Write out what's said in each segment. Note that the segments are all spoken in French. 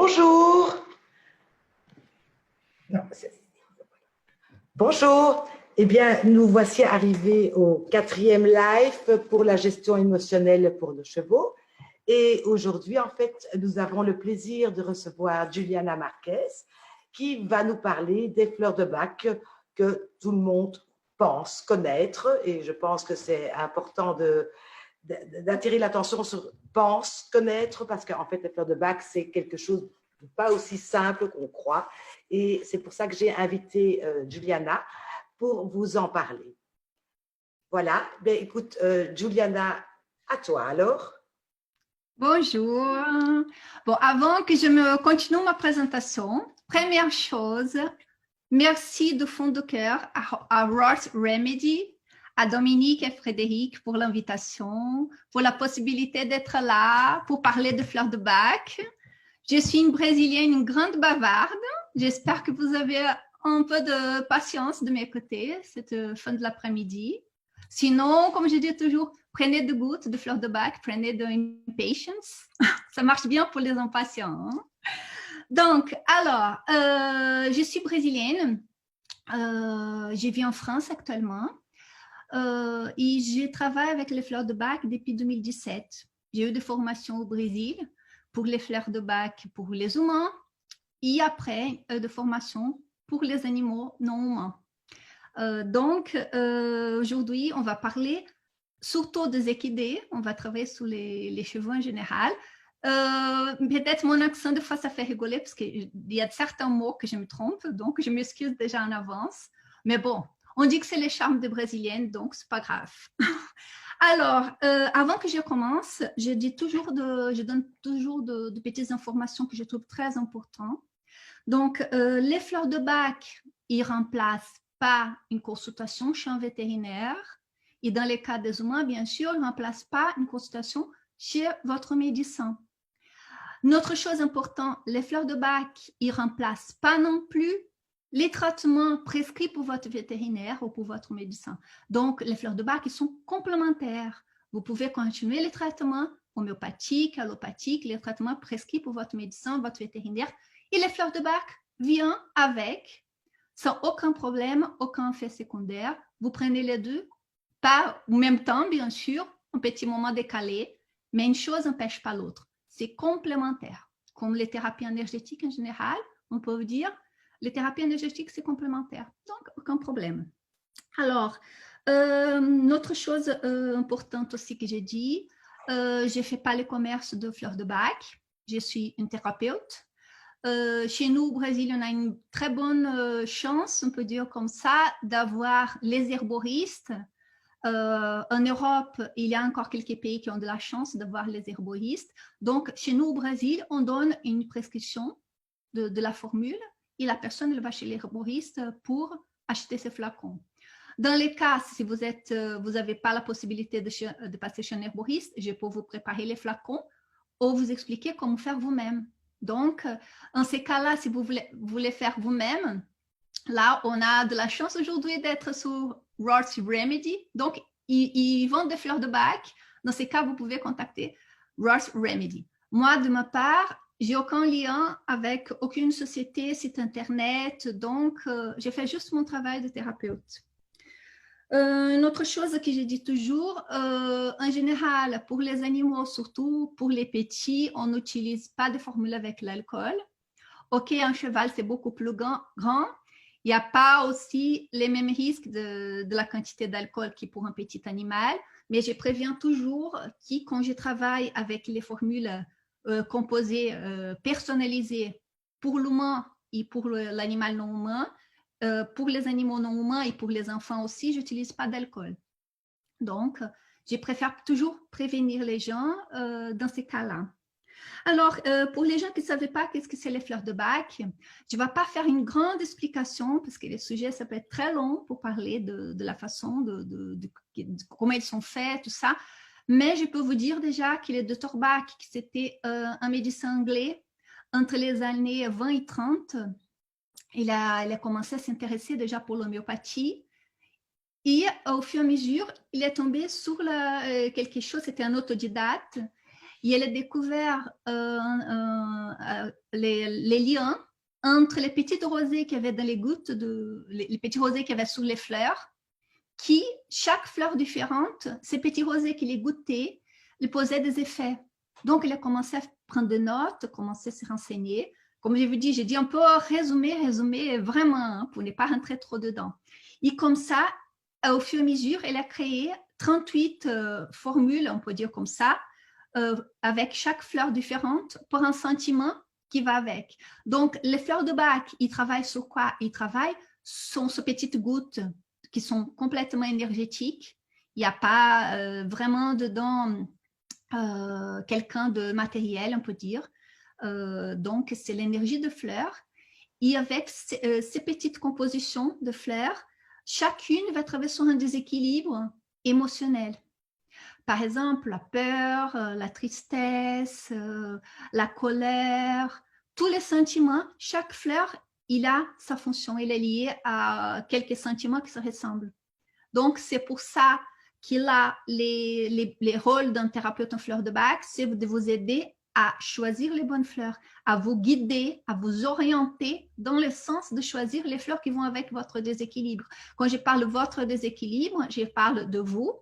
Bonjour. Non, bonjour. Eh bien, nous voici arrivés au 4e live pour la gestion émotionnelle pour nos chevaux. Et aujourd'hui, en fait, nous avons le plaisir de recevoir Juliana Marquez qui va nous parler des fleurs de bac que tout le monde pense connaître. Et je pense que c'est important d'attirer l'attention sur pense, connaître, parce qu'en fait, les fleurs de bac, c'est quelque chose de pas aussi simple qu'on croit. Et c'est pour ça que j'ai invité Juliana pour vous en parler. Voilà. Ben, écoute, Juliana, à toi alors. Bonjour. Bon, avant que je me continue ma présentation, première chose, merci du fond du cœur à Roth Remedy, à Dominique et Frédéric pour l'invitation, pour la possibilité d'être là, pour parler de fleurs de bac. Je suis une Brésilienne, une grande bavarde. J'espère que vous avez un peu de patience de mes côtés cette fin de l'après-midi. Sinon, comme je dis toujours, prenez de gouttes de fleurs de bac, prenez de impatience. Ça marche bien pour les impatients. Hein? Donc, alors, je suis brésilienne. Je vis en France actuellement. Et je travaille avec les fleurs de bac depuis 2017. J'ai eu des formations au Brésil pour les fleurs de bac pour les humains et après de formation pour les animaux non humains. Donc, aujourd'hui, on va parler surtout des équidés. On va travailler sur les chevaux en général. Peut-être mon accent de fois ça fait rigoler parce qu'il y a certains mots que je me trompe, donc je m'excuse déjà en avance. Mais bon, on dit que c'est les charmes des Brésiliennes, donc c'est pas grave. Alors, avant que je commence, je donne toujours de petites informations que je trouve très importantes. Donc, les fleurs de bac, ils remplacent pas une consultation chez un vétérinaire. Et dans les cas des humains, bien sûr, ils ne remplacent pas une consultation chez votre médecin. Une autre chose importante, les fleurs de bac, ils ne remplacent pas non plus les traitements prescrits pour votre vétérinaire ou pour votre médecin. Donc, les fleurs de bac, ils sont complémentaires. Vous pouvez continuer les traitements homéopathiques, allopathiques, les traitements prescrits pour votre médecin, votre vétérinaire. Et les fleurs de bac viennent avec, sans aucun problème, aucun effet secondaire. Vous prenez les deux, pas en même temps, bien sûr, un petit moment décalé, mais une chose n'empêche pas l'autre. C'est complémentaire. Comme les thérapies énergétiques en général, on peut vous dire, les thérapies énergétiques, c'est complémentaire. Donc, aucun problème. Alors, une autre chose importante aussi que j'ai dit, je ne fais pas le commerce de fleurs de bac. Je suis une thérapeute. Chez nous, au Brésil, on a une très bonne chance, on peut dire comme ça, d'avoir les herboristes. En Europe, il y a encore quelques pays qui ont de la chance d'avoir les herboristes. Donc, chez nous, au Brésil, on donne une prescription de la formule et la personne elle va chez l'herboriste pour acheter ces flacons. Dans les cas, si vous n'avez pas la possibilité de passer chez un herboriste, je peux vous préparer les flacons ou vous expliquer comment faire vous-même. Donc, en ces cas-là, si vous voulez faire vous-même, là, on a de la chance aujourd'hui d'être sur Roth Remedy. Donc, ils vendent des fleurs de bac. Dans ces cas, vous pouvez contacter Roth Remedy. Moi, de ma part, j'ai aucun lien avec aucune société, site internet. Donc, j'ai fait juste mon travail de thérapeute. Une autre chose que je dis toujours, en général, pour les animaux, surtout pour les petits, on n'utilise pas de formule avec l'alcool. Ok, un cheval, c'est beaucoup plus grand. Il n'y a pas aussi les mêmes risques de la quantité d'alcool que pour un petit animal, mais je préviens toujours que quand je travaille avec les formules composées, personnalisées pour l'humain et pour l'animal non humain, pour les animaux non humains et pour les enfants aussi, je n'utilise pas d'alcool. Donc, je préfère toujours prévenir les gens dans ces cas-là. Alors, pour les gens qui ne savaient pas qu'est-ce que c'est les fleurs de bac, je ne vais pas faire une grande explication parce que les sujets, ça peut être très long pour parler de la façon, de comment ils sont faits, tout ça. Mais je peux vous dire déjà que le Dr Bach, c'était un médecin anglais entre les années 20 et 30. Il a commencé à s'intéresser déjà pour l'homéopathie. Et au fur et à mesure, il est tombé sur quelque chose, c'était un autodidacte. et elle a découvert les liens entre les petites rosées qu'il y avait dans les gouttes, les petits rosés qu'il y avait sous les fleurs, qui, chaque fleur différente, ces petits rosés qui les goûtaient, les posaient des effets. Donc, elle a commencé à prendre des notes, commencé à se renseigner. Comme je vous dis, j'ai dit un peu résumer vraiment, hein, pour ne pas rentrer trop dedans. Et comme ça, au fur et à mesure, elle a créé 38 formules, on peut dire comme ça, avec chaque fleur différente pour un sentiment qui va avec. Donc, les fleurs de Bach, ils travaillent sur quoi? Ils travaillent sur ces petites gouttes qui sont complètement énergétiques. Il n'y a pas vraiment dedans quelqu'un de matériel, on peut dire. Donc, c'est l'énergie de fleurs. Et avec ces petites compositions de fleurs, chacune va travailler sur un déséquilibre émotionnel. Par exemple, la peur, la tristesse, la colère, tous les sentiments, chaque fleur, il a sa fonction, il est lié à quelques sentiments qui se ressemblent. Donc, c'est pour ça qu'il a les rôles d'un thérapeute en fleurs de Bach, c'est de vous aider à choisir les bonnes fleurs, à vous guider, à vous orienter dans le sens de choisir les fleurs qui vont avec votre déséquilibre. Quand je parle de votre déséquilibre, je parle de vous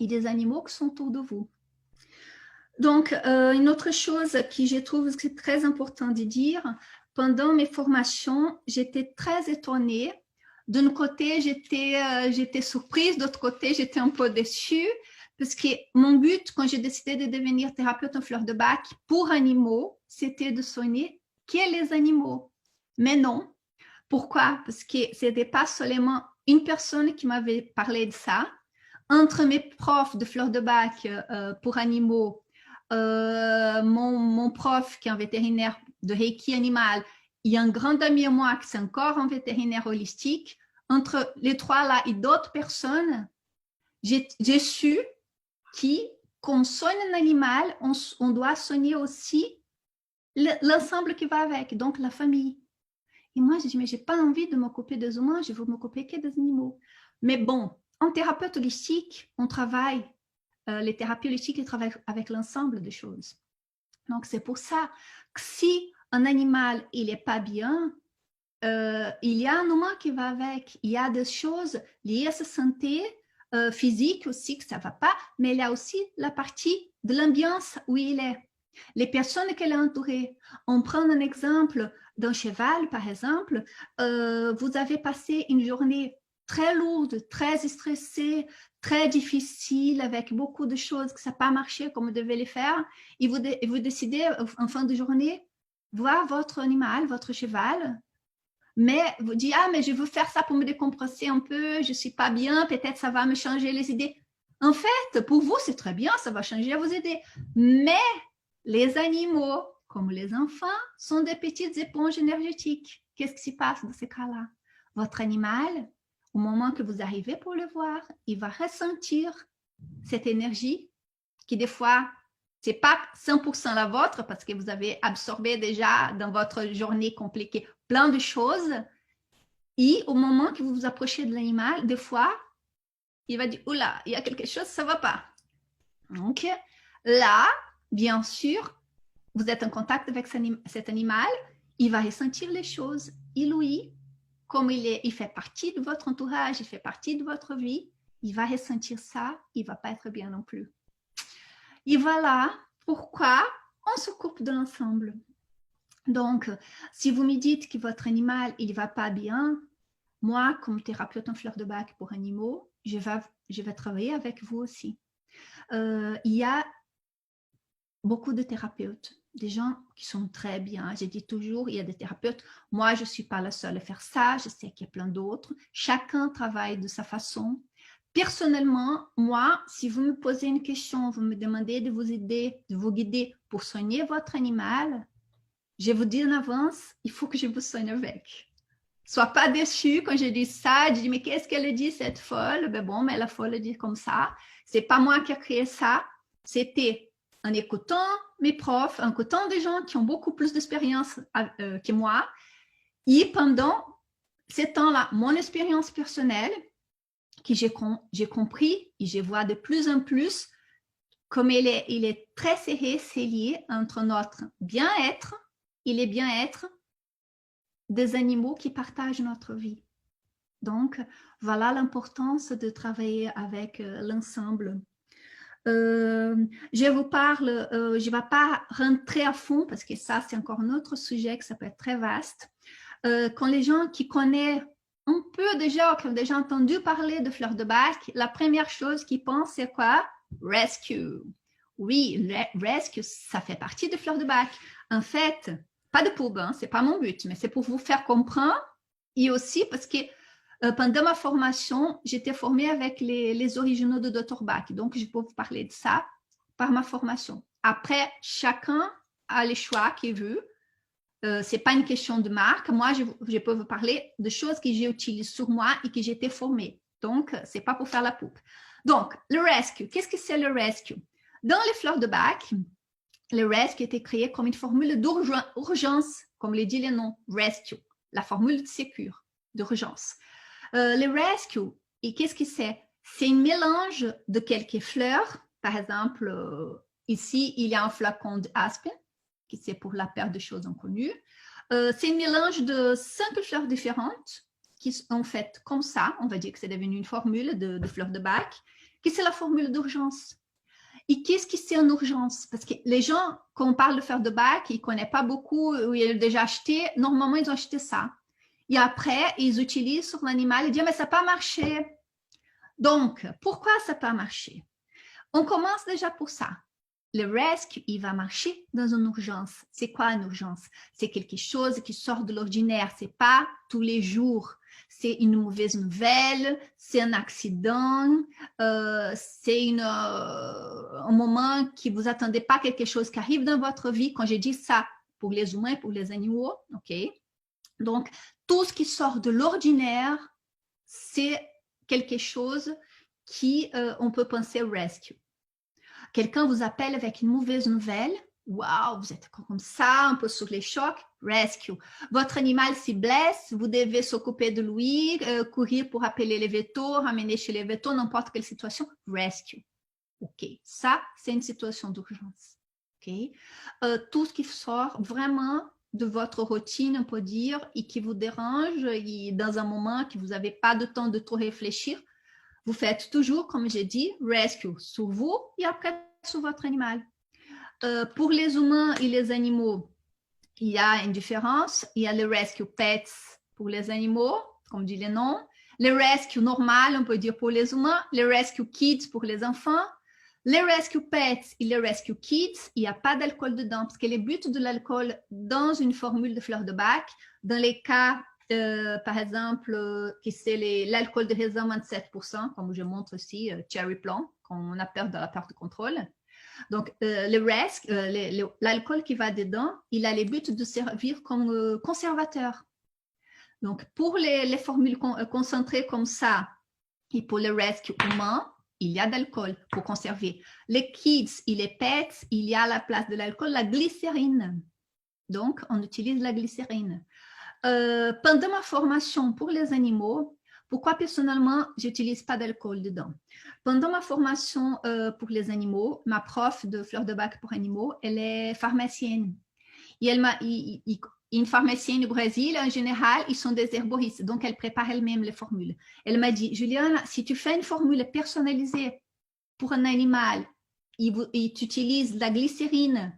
et des animaux qui sont autour de vous. Donc, une autre chose que je trouve que c'est très important de dire, pendant mes formations, j'étais très étonnée. D'un côté, j'étais surprise, d'autre côté, j'étais un peu déçue, parce que mon but, quand j'ai décidé de devenir thérapeute en fleurs de Bach pour animaux, c'était de soigner que les animaux. Mais non. Pourquoi? Parce que ce n'était pas seulement une personne qui m'avait parlé de ça. Entre mes profs de fleurs de Bach pour animaux, mon prof qui est un vétérinaire de Reiki animal, il y a un grand ami à moi qui est encore un vétérinaire holistique. Entre les trois là et d'autres personnes, j'ai su qu'on soigne un animal, on doit soigner aussi l'ensemble qui va avec, donc la famille. Et moi, j'ai dit, mais je n'ai pas envie de m'occuper des humains, je veux m'occuper que des animaux. Mais bon, en thérapeute holistique, on travaille, les thérapies holistiques, ils travaillent avec l'ensemble des choses. Donc, c'est pour ça que si un animal, il n'est pas bien, il y a un humain qui va avec. Il y a des choses liées à sa santé physique aussi, que ça ne va pas, mais il y a aussi la partie de l'ambiance où il est. Les personnes qu'elle a entourées. On prend un exemple d'un cheval, par exemple. Vous avez passé une journée très lourde, très stressée, très difficile, avec beaucoup de choses que ça n'a pas marché comme vous devez les faire. Et vous décidez, en fin de journée, voir votre animal, votre cheval, mais vous dites, ah, mais je veux faire ça pour me décompresser un peu, je ne suis pas bien, peut-être ça va me changer les idées. En fait, pour vous, c'est très bien, ça va changer vos idées. Mais les animaux, comme les enfants, sont des petites éponges énergétiques. Qu'est-ce qui se passe dans ces cas-là? Votre animal, au moment que vous arrivez pour le voir, il va ressentir cette énergie qui, des fois, ce n'est pas 100% la vôtre parce que vous avez absorbé déjà dans votre journée compliquée plein de choses. Et au moment que vous vous approchez de l'animal, des fois, il va dire, oula, il y a quelque chose, ça ne va pas. Donc, là, bien sûr, vous êtes en contact avec cet animal, il va ressentir les choses. Et lui, comme il fait partie de votre entourage, il fait partie de votre vie, il va ressentir ça, il ne va pas être bien non plus. Et voilà pourquoi on s'occupe de l'ensemble. Donc, si vous me dites que votre animal, il ne va pas bien, moi, comme thérapeute en fleurs de Bach pour animaux, je vais travailler avec vous aussi. Il y a beaucoup de thérapeutes, des gens qui sont très bien. J'ai dit toujours, il y a des thérapeutes. Moi, je ne suis pas la seule à faire ça. Je sais qu'il y a plein d'autres. Chacun travaille de sa façon. Personnellement, moi, si vous me posez une question, vous me demandez de vous aider, de vous guider pour soigner votre animal, je vous dis en avance, il faut que je vous soigne avec. Sois pas déçu quand je dis ça. Je dis, mais qu'est-ce qu'elle dit, cette folle? Ben bon, mais la folle dit comme ça. C'est pas moi qui ai créé ça. C'était en écoutant mes profs, en écoutant des gens qui ont beaucoup plus d'expérience que moi. Et pendant ce temps-là, mon expérience personnelle, que j'ai compris et je vois de plus en plus comme il est très serré, c'est lié entre notre bien-être et les bien-être des animaux qui partagent notre vie. Donc, voilà l'importance de travailler avec l'ensemble. Je vous parle, je ne vais pas rentrer à fond parce que ça, c'est encore un autre sujet que ça peut être très vaste. Quand les gens qui connaissent un peu déjà, qui ont déjà entendu parler de fleurs de bac, la première chose qu'ils pensent, c'est quoi? Rescue. Oui, rescue, ça fait partie de fleurs de bac. En fait, pas de pub, hein, c'est pas mon but, mais c'est pour vous faire comprendre et aussi parce que pendant ma formation, j'étais formée avec les originaux de Dr. Bach. Donc, je peux vous parler de ça par ma formation. Après, chacun a les choix qu'il veut. Ce n'est pas une question de marque. Moi, je peux vous parler de choses que j'utilise sur moi et que j'ai été formée. Donc, ce n'est pas pour faire la pub. Donc, le rescue. Qu'est-ce que c'est le rescue? Dans les fleurs de Bach, le rescue était créé comme une formule d'urgence, comme le dit le nom, rescue, la formule de sécure, d'urgence. Le rescue, et qu'est-ce que c'est? C'est un mélange de quelques fleurs. Par exemple, ici, il y a un flacon d'aspen, qui c'est pour la perte de choses inconnues. C'est un mélange de 5 fleurs différentes qui sont faites comme ça. On va dire que c'est devenu une formule de fleurs de Bach, qui c'est la formule d'urgence. Et qu'est-ce que c'est en urgence? Parce que les gens, quand on parle de fleurs de Bach, ils ne connaissent pas beaucoup, ou ils ont déjà acheté, normalement, ils ont acheté ça. Et après, ils utilisent sur l'animal et disent, mais ça n'a pas marché. Donc, pourquoi ça n'a pas marché? On commence déjà pour ça. Le rescue, il va marcher dans une urgence. C'est quoi une urgence? C'est quelque chose qui sort de l'ordinaire. Ce n'est pas tous les jours. C'est une mauvaise nouvelle, c'est un accident, c'est un moment que vous n'attendez pas quelque chose qui arrive dans votre vie. Quand j'ai dit ça pour les humains et pour les animaux, ok? Donc, tout ce qui sort de l'ordinaire, c'est quelque chose qui, on peut penser rescue. Quelqu'un vous appelle avec une mauvaise nouvelle, waouh, vous êtes comme ça, un peu sur les chocs, rescue. Votre animal s'y blesse, vous devez s'occuper de lui, courir pour appeler les vétos, ramener chez les vétos, n'importe quelle situation, rescue. Ok, ça, c'est une situation d'urgence. Ok, tout ce qui sort vraiment de votre routine, on peut dire, et qui vous dérange, et dans un moment que vous n'avez pas de temps de trop réfléchir, vous faites toujours, comme j'ai dit, rescue sur vous et après sur votre animal. Pour les humains et les animaux, il y a une différence. Il y a le rescue pets pour les animaux, comme dit le nom. Le rescue normal, on peut dire pour les humains. Le rescue kids pour les enfants. Les rescue pets et les rescue kids, il n'y a pas d'alcool dedans parce que le but de l'alcool dans une formule de fleurs de Bach, dans les cas, par exemple, qui c'est l'alcool de raisin 27%, comme je montre ici, cherry plum, quand on a peur de la perte de contrôle. Donc, l'alcool qui va dedans, il a le but de servir comme conservateur. Donc, pour les formules concentrées comme ça, et pour le rescue humain, il y a d'alcool pour conserver. Les kids et les pets, il y a à la place de l'alcool la glycérine. Donc, on utilise la glycérine. Pendant ma formation pour les animaux, pourquoi personnellement, je n'utilise pas d'alcool dedans? Pendant ma formation pour les animaux, ma prof de fleurs de Bach pour animaux, elle est pharmacienne. Et une pharmacienne au Brésil, en général, ils sont des herboristes, donc elle prépare elle-même les formules. Elle m'a dit, Juliana, si tu fais une formule personnalisée pour un animal et tu utilises la glycérine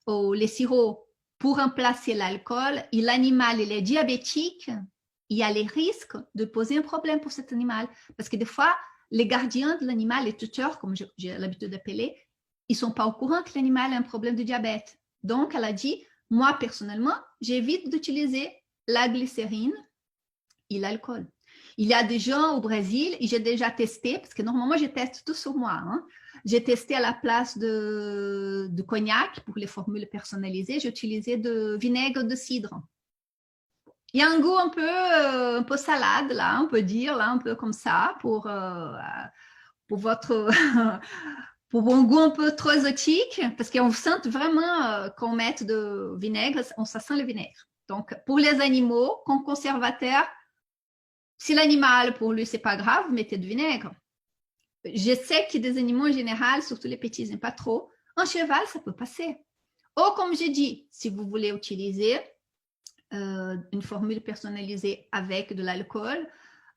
ou les sirops pour remplacer l'alcool et l'animal il est diabétique, il y a les risques de poser un problème pour cet animal. Parce que des fois, les gardiens de l'animal, les tuteurs, comme j'ai l'habitude d'appeler, ils ne sont pas au courant que l'animal a un problème de diabète. Donc, elle a dit, moi, personnellement, j'évite d'utiliser la glycérine et l'alcool. Il y a des gens au Brésil, et j'ai déjà testé, parce que normalement, je teste tout sur moi. Hein. J'ai testé à la place de cognac pour les formules personnalisées, j'ai utilisé de vinaigre de cidre. Il y a un goût un peu salade, là, on peut dire, là, un peu comme ça, pour votre... pour un goût un peu trop exotique, parce qu'on sent vraiment qu'on met de vinaigre, ça sent le vinaigre. Donc, pour les animaux, comme conservateur, si l'animal, pour lui, c'est pas grave, mettez de vinaigre. je sais que des animaux en général, surtout les petits, n'aiment pas trop. Un cheval, ça peut passer. Ou comme j'ai dit, si vous voulez utiliser une formule personnalisée avec de l'alcool,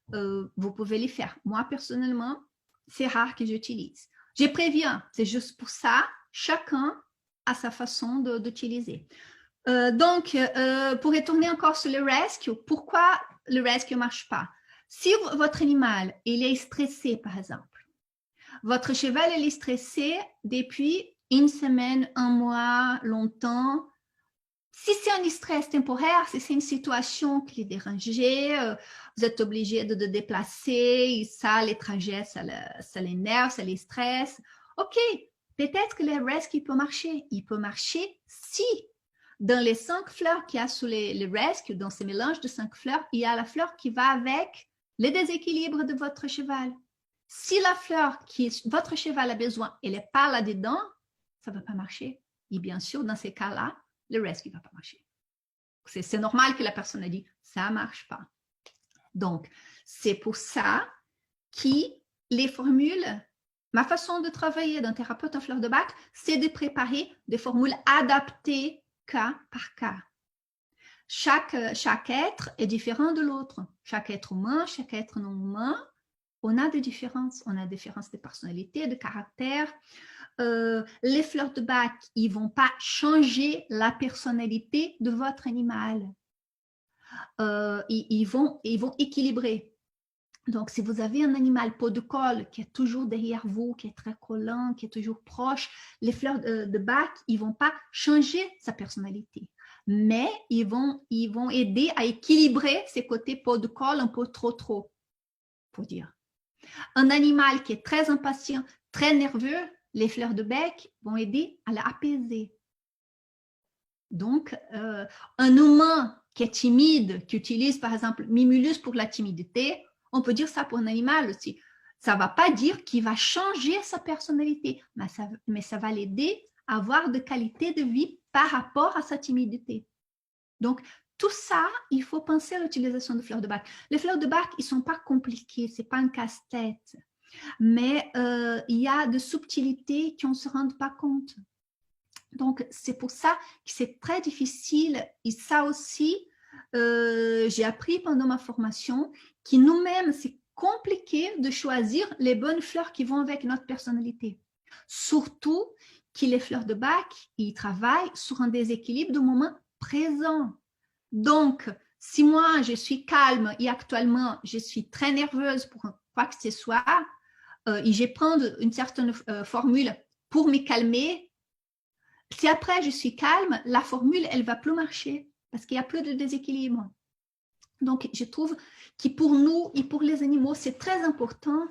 vous pouvez les faire. Moi, personnellement, c'est rare que j'utilise. Je préviens, c'est juste pour ça, chacun a sa façon d'utiliser. Donc, pour retourner encore sur le rescue, pourquoi le rescue ne marche pas? Si votre animal il est stressé, par exemple, votre cheval il est stressé depuis une semaine, un mois, longtemps. Si c'est un stress temporaire, si c'est une situation qui est dérangée, vous êtes obligé de déplacer, et ça, les trajets, ça l'énerve, ça les stresse. OK, peut-être que le rescue peut marcher. Il peut marcher si dans les 5 fleurs qu'il y a sous le rescue, dans ces mélanges de 5 fleurs, il y a la fleur qui va avec les déséquilibres de votre cheval. Si la fleur que votre cheval a besoin, elle n'est pas là-dedans, ça ne va pas marcher. Et bien sûr, dans ces cas-là, le rescue ne va pas marcher. C'est normal que la personne a dit, ça ne marche pas. Donc, c'est pour ça que les formules, ma façon de travailler d'un thérapeute en fleurs de bac, c'est de préparer des formules adaptées cas par cas. Chaque être est différent de l'autre. Chaque être humain, chaque être non humain, on a des différences. On a des différences de personnalité, de caractère. Les fleurs de bac, ils ne vont pas changer la personnalité de votre animal. Ils vont équilibrer. Donc, si vous avez un animal peau de colle qui est toujours derrière vous, qui est très collant, qui est toujours proche, les fleurs de bac, ils ne vont pas changer sa personnalité. Mais ils vont aider à équilibrer ses côtés peau de colle un peu trop, pour dire. Un animal qui est très impatient, très nerveux, les fleurs de bec vont aider à l'apaiser. Donc, un humain qui est timide, qui utilise par exemple Mimulus pour la timidité, on peut dire ça pour un animal aussi. Ça ne va pas dire qu'il va changer sa personnalité, mais ça va l'aider à avoir de qualité de vie par rapport à sa timidité. Donc, tout ça, il faut penser à l'utilisation de fleurs de bac. Les fleurs de bac, ils ne sont pas compliqués, ce n'est pas un casse-tête. Mais il y a des subtilités qu'on ne se rend pas compte. Donc, c'est pour ça que c'est très difficile. Et ça aussi, j'ai appris pendant ma formation que nous-mêmes, c'est compliqué de choisir les bonnes fleurs qui vont avec notre personnalité. Surtout que les fleurs de bac, ils travaillent sur un déséquilibre du moment présent. Donc, si moi, je suis calme et actuellement, je suis très nerveuse pour quoi que ce soit, et je prends une certaine formule pour me calmer, si après je suis calme, la formule, elle ne va plus marcher parce qu'il n'y a plus de déséquilibre. Donc, je trouve que pour nous et pour les animaux, c'est très important.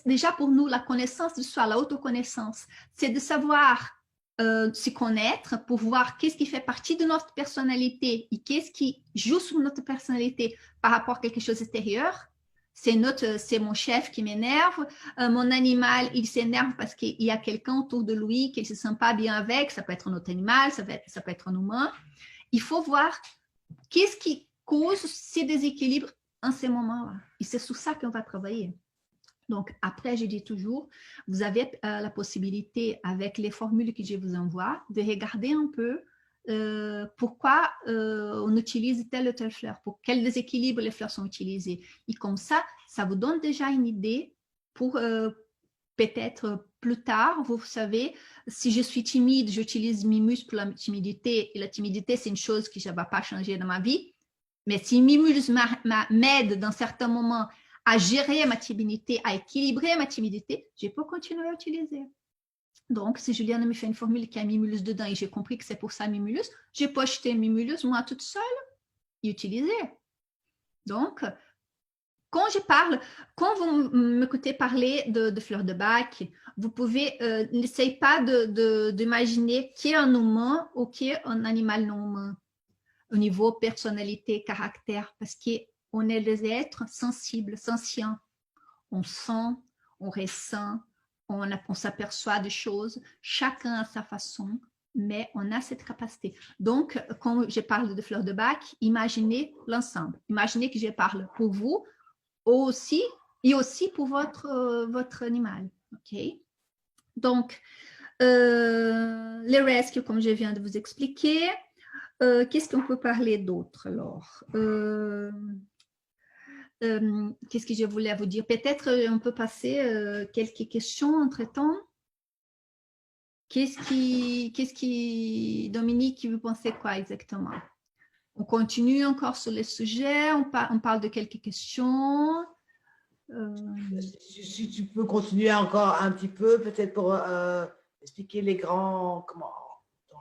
Déjà pour nous, la connaissance de soi, la autoconnaissance, c'est de savoir se connaître pour voir qu'est-ce qui fait partie de notre personnalité et qu'est-ce qui joue sur notre personnalité par rapport à quelque chose d'extérieur. C'est mon chef qui m'énerve, mon animal, il s'énerve parce qu'il y a quelqu'un autour de lui qu'il ne se sent pas bien avec, ça peut être un autre animal, ça peut être un humain. Il faut voir qu'est-ce qui cause ces déséquilibres en ces moments-là. Et c'est sur ça qu'on va travailler. Donc, après, je dis toujours, vous avez la possibilité, avec les formules que je vous envoie, de regarder un peu pourquoi on utilise telle ou telle fleur, pour quel déséquilibre les fleurs sont utilisées. Et comme ça vous donne déjà une idée pour peut-être plus tard, vous savez, si je suis timide, j'utilise Mimulus pour la timidité, et la timidité, c'est une chose que je ne vais pas changer dans ma vie. Mais si Mimulus m'aide dans certains moments à gérer ma timidité, à équilibrer ma timidité, je peux continuer à utiliser. Donc, si Juliane me fait une formule qui a Mimulus dedans et j'ai compris que c'est pour ça Mimulus, je peux acheter Mimulus moi toute seule et utiliser. Donc, quand vous m'écoutez parler de fleurs de bac, vous pouvez, n'essayez pas d'imaginer qui est un humain ou qui est un animal non humain au niveau personnalité, caractère, parce qu'on est des êtres sensibles, sensients. On sent, on ressent, on s'aperçoit des choses, chacun à sa façon, mais on a cette capacité. Donc, quand je parle de fleurs de bac, imaginez l'ensemble. Imaginez que je parle pour vous, aussi et aussi pour votre animal. OK? Donc, les rescues, comme je viens de vous expliquer. Qu'est-ce qu'on peut parler d'autre alors? Qu'est-ce que je voulais vous dire? Peut-être on peut passer quelques questions entre-temps. Dominique, vous pensez quoi exactement? On continue encore sur le sujet, on parle de quelques questions. Si tu peux continuer encore un petit peu, peut-être pour expliquer les dans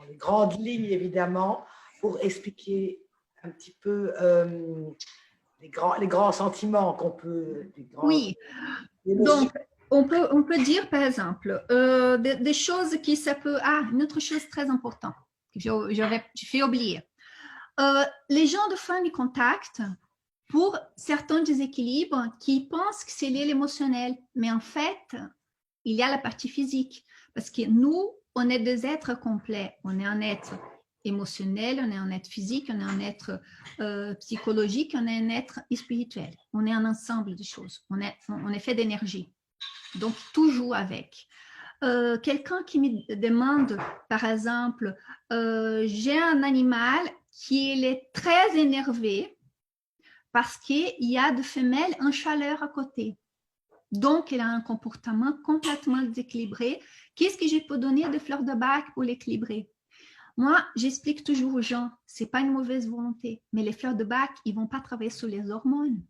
les grandes lignes évidemment, pour expliquer un petit peu les grands sentiments qu'on peut. Oui, donc on peut dire par exemple des choses qui ça peut. Ah, une autre chose très importante que j'ai fait oublier. Les gens de fin de contact, pour certains déséquilibres, qui pensent que c'est l'émotionnel, mais en fait, il y a la partie physique. Parce que nous, on est des êtres complets. On est un être émotionnel, on est un être physique, on est un être psychologique, on est un être spirituel. On est un ensemble de choses. On est fait d'énergie. Donc, tout joue avec. Quelqu'un qui me demande, par exemple, j'ai un animal qui est très énervé parce qu'il y a de femelles en chaleur à côté. Donc, elle a un comportement complètement déséquilibré. Qu'est-ce que je peux donner de fleurs de bac pour l'équilibrer? Moi, j'explique toujours aux gens, ce n'est pas une mauvaise volonté, mais les fleurs de bac, ils ne vont pas travailler sur les hormones.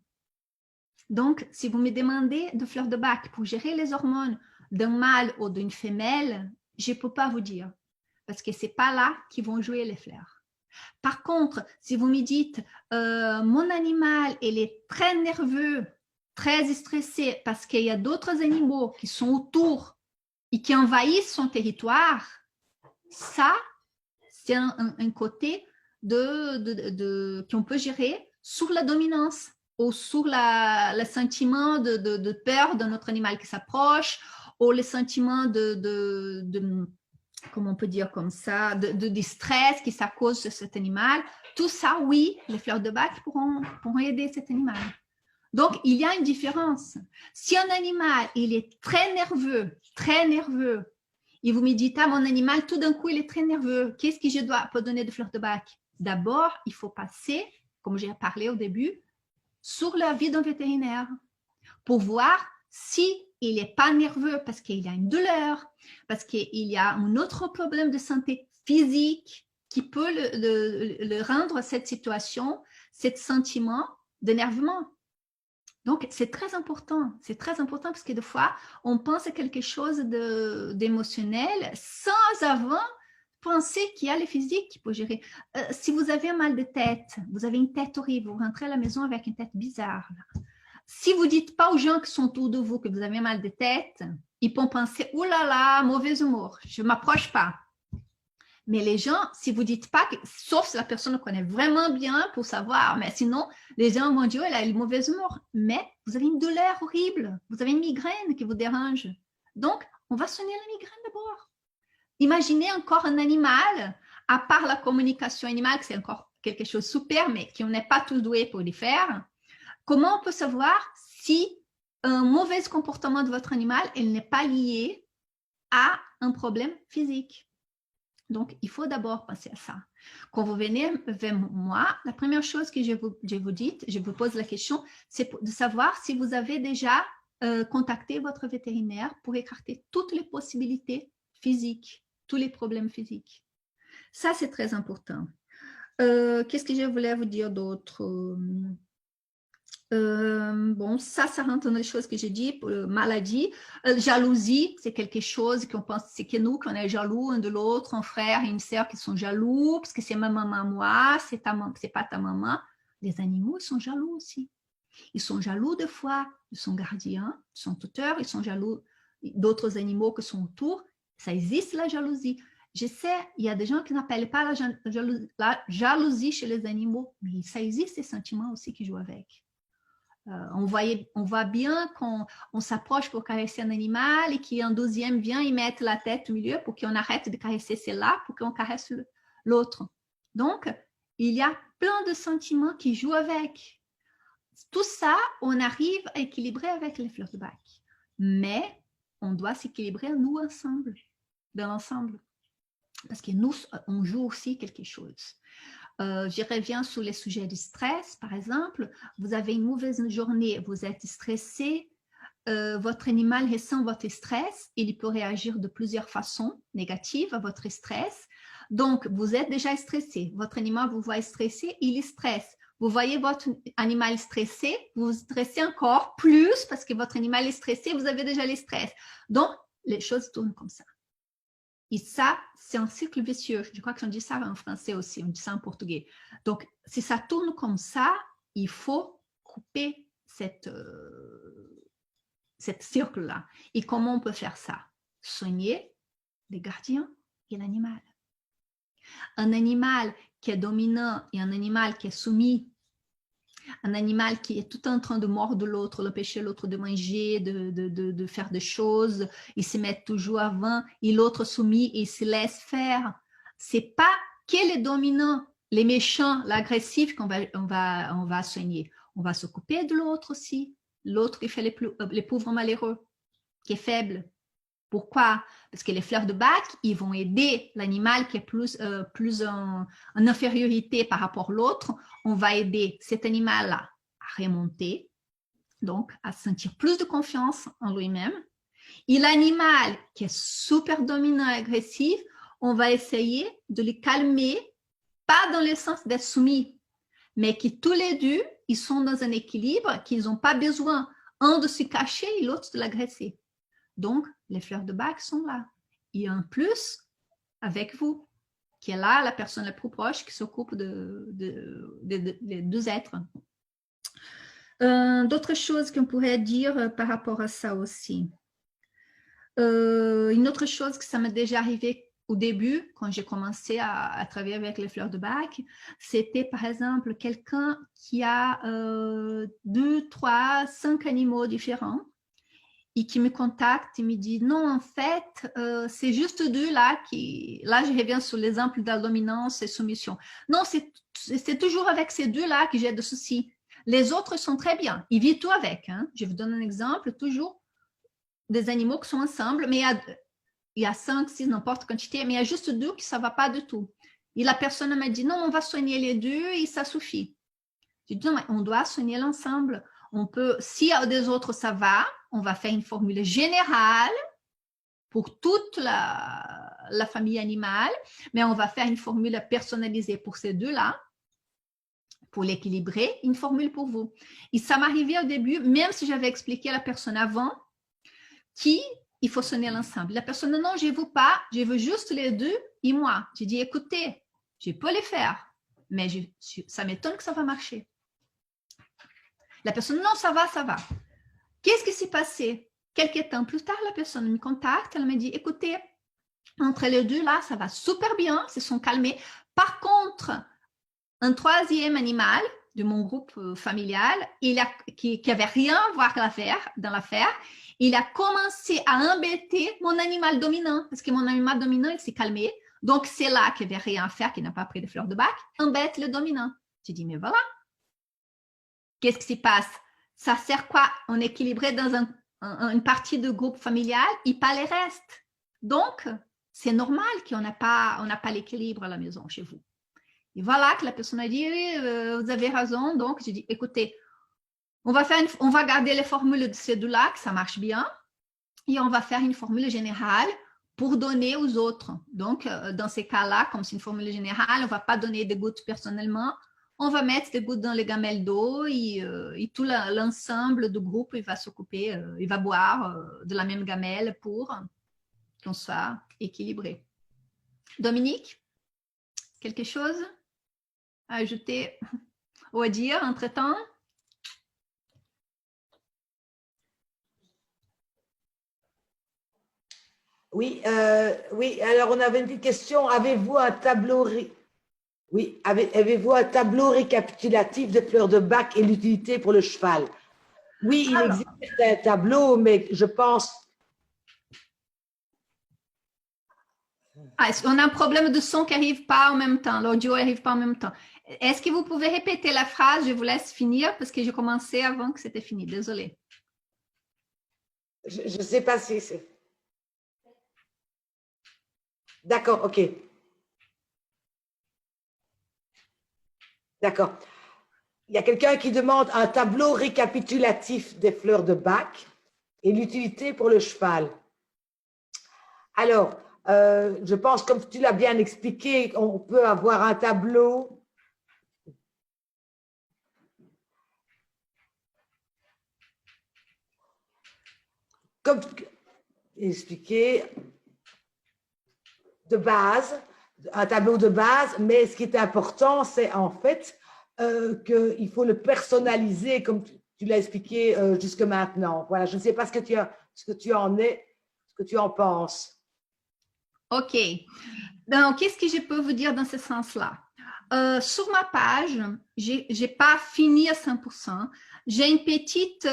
Donc, si vous me demandez de fleurs de bac pour gérer les hormones d'un mâle ou d'une femelle, je ne peux pas vous dire, parce que ce n'est pas là qu'ils vont jouer les fleurs. Par contre, si vous me dites, mon animal, il est très nerveux, très stressé, parce qu'il y a d'autres animaux qui sont autour et qui envahissent son territoire, ça, c'est un côté qu'on peut gérer sur la dominance ou sur le sentiment de peur de notre animal qui s'approche, ou le sentiment comment on peut dire comme ça, de stress qui ça cause sur cet animal. Tout ça, oui, les fleurs de bac pourront aider cet animal. Donc, il y a une différence. Si un animal, il est très nerveux, et vous me dites, ah, mon animal, tout d'un coup, il est très nerveux, qu'est-ce que je dois donner de fleurs de bac? D'abord, il faut passer, comme j'ai parlé au début, sur la vie d'un vétérinaire pour voir si il n'est pas nerveux parce qu'il a une douleur, parce qu'il y a un autre problème de santé physique qui peut le rendre cette situation, ce sentiment d'énervement. Donc, c'est très important parce que des fois, on pense à quelque chose d'émotionnel sans avant penser qu'il y a le physique qui peut gérer. Si vous avez un mal de tête, vous avez une tête horrible, vous rentrez à la maison avec une tête bizarre, là. Si vous ne dites pas aux gens qui sont autour de vous que vous avez mal de tête, ils peuvent penser, oh là là, mauvais humour, je ne m'approche pas. Mais les gens, si vous ne dites pas, sauf si la personne le connaît vraiment bien pour savoir, mais sinon, les gens vont dire, elle a le mauvais humour. Mais vous avez une douleur horrible, vous avez une migraine qui vous dérange. Donc, on va soigner la migraine d'abord. Imaginez encore un animal, à part la communication animale, que c'est encore quelque chose de super, mais qu'on n'est pas tous doués pour le faire. Comment on peut savoir si un mauvais comportement de votre animal, il n'est pas lié à un problème physique? Donc, il faut d'abord penser à ça. Quand vous venez vers moi, la première chose que je vous pose la question, c'est de savoir si vous avez déjà contacté votre vétérinaire pour écarter toutes les possibilités physiques, tous les problèmes physiques. Ça, c'est très important. Qu'est-ce que je voulais vous dire d'autre? Bon, ça rentre dans les choses que j'ai dit, maladie. Jalousie, c'est quelque chose qu'on pense, c'est que nous, qu'on est jaloux un de l'autre, un frère et une sœur qui sont jaloux, parce que c'est ma maman, moi, c'est pas ta maman. Les animaux, ils sont jaloux aussi. Ils sont jaloux des fois de son gardien, de son tuteur, ils sont jaloux d'autres animaux qui sont autour. Ça existe, la jalousie. Je sais, il y a des gens qui n'appellent pas la jalousie chez les animaux, mais ça existe, ces sentiments aussi qui jouent avec. On voit bien qu'on s'approche pour caresser un animal et qu'un deuxième vient y mettre la tête au milieu pour qu'on arrête de caresser celle-là, pour qu'on caresse l'autre. Donc, il y a plein de sentiments qui jouent avec. tout ça, on arrive à équilibrer avec les fleurs de bac. Mais on doit s'équilibrer nous ensemble, dans l'ensemble. Parce que nous, on joue aussi quelque chose. Je reviens sur les sujets du stress, par exemple. Vous avez une mauvaise journée, vous êtes stressé, votre animal ressent votre stress, il peut réagir de plusieurs façons négatives à votre stress. Donc, vous êtes déjà stressé, votre animal vous voit stressé, il stresse. Vous voyez votre animal stressé, vous vous stressez encore plus parce que votre animal est stressé, vous avez déjà le stress. Donc, les choses tournent comme ça. Et ça, c'est un cercle vicieux. Je crois qu'on dit ça en français aussi, on dit ça en portugais. Donc, si ça tourne comme ça, il faut couper cette cercle-là. Et comment on peut faire ça? Soigner les gardiens et l'animal. Un animal qui est dominant et un animal qui est soumis, un animal qui est tout en train de mordre l'autre, l'empêcher l'autre de manger, de faire des choses, il se met toujours avant, et l'autre soumis, il se laisse faire. C'est pas que les dominants, les méchants, l'agressif qu'on va soigner. On va s'occuper de l'autre aussi, l'autre qui fait les pauvres malheureux, qui est faible. Pourquoi? Parce que les fleurs de bac, ils vont aider l'animal qui est plus en infériorité par rapport à l'autre. On va aider cet animal-là à remonter, donc à sentir plus de confiance en lui-même. Et l'animal qui est super dominant et agressif, on va essayer de le calmer, pas dans le sens d'être soumis, mais que tous les deux, ils sont dans un équilibre, qu'ils n'ont pas besoin, un de se cacher et l'autre de l'agresser. Donc, les fleurs de bac sont là. Et en plus, avec vous, qui est là la personne la plus proche qui s'occupe des deux êtres. D'autres choses qu'on pourrait dire par rapport à ça aussi. Une autre chose que ça m'est déjà arrivé au début, quand j'ai commencé à travailler avec les fleurs de bac, c'était par exemple quelqu'un qui a 2, 3, 5 animaux différents et qui me contacte et me dit non, en fait, c'est juste deux là qui. Là, je reviens sur l'exemple de la dominance et soumission. Non, c'est toujours avec ces deux-là que j'ai des soucis. Les autres sont très bien. Ils vivent tout avec. Hein. Je vous donne un exemple, toujours des animaux qui sont ensemble, mais il y a 5, 6, n'importe quantité, mais il y a juste deux qui ça ne va pas du tout. Et la personne m'a dit non, on va soigner les deux et ça suffit. Je dis non, mais on doit soigner l'ensemble. On peut, s'il y a des autres, ça va. On va faire une formule générale pour toute la famille animale, mais on va faire une formule personnalisée pour ces deux-là, pour l'équilibrer, une formule pour vous. Et ça m'arrivait au début, même si j'avais expliqué à la personne avant qu'il faut soigner l'ensemble. La personne, non, je ne veux pas, je veux juste les deux et moi. J'ai dit, écoutez, je peux les faire, mais ça m'étonne que ça va marcher. La personne, non, ça va, ça va. Qu'est-ce qui s'est passé? Quelques temps plus tard, la personne me contacte, elle me dit, écoutez, entre les deux, là, ça va super bien, ils se sont calmés. Par contre, un troisième animal de mon groupe familial, qui n'avait rien à voir dans l'affaire, il a commencé à embêter mon animal dominant, parce que mon animal dominant, il s'est calmé. Donc, c'est là qu'il n'avait rien à faire, qui n'a pas pris de fleurs de bac, embête le dominant. J'ai dit, mais voilà. Qu'est-ce qui se passe? Ça sert quoi? On est équilibré dans une partie du groupe familial et pas les restes. Donc, c'est normal qu'on n'a pas l'équilibre à la maison chez vous. Et voilà que la personne a dit, vous avez raison. Donc, j'ai dit, écoutez, on va garder les formules de ces deux-là, que ça marche bien, et on va faire une formule générale pour donner aux autres. Donc, dans ces cas-là, comme c'est une formule générale, on ne va pas donner des gouttes personnellement. On va mettre des gouttes dans les gamelles d'eau et tout l'ensemble du groupe, il va s'occuper, il va boire de la même gamelle pour qu'on soit équilibré. Dominique, quelque chose à ajouter ou à dire entre-temps? Oui, alors on avait une petite question. Avez-vous un tableau avez-vous un tableau récapitulatif des fleurs de bac et l'utilité pour le cheval? Oui, il existe un tableau, mais je pense... On a un problème de son qui n'arrive pas en même temps, l'audio n'arrive pas en même temps. Est-ce que vous pouvez répéter la phrase? Je vous laisse finir parce que j'ai commencé avant que c'était fini. Désolée. Je ne sais pas si c'est... D'accord, ok. D'accord. Il y a quelqu'un qui demande un tableau récapitulatif des fleurs de Bach et l'utilité pour le cheval. Alors, je pense, comme tu l'as bien expliqué, on peut avoir un tableau comme expliqué de base, un tableau de base, mais ce qui est important, c'est en fait qu'il faut le personnaliser comme tu l'as expliqué jusque maintenant. Voilà, je ne sais pas ce que tu en penses. OK. Donc, qu'est-ce que je peux vous dire dans ce sens-là? Sur ma page, je n'ai pas fini à 100%. J'ai une petite,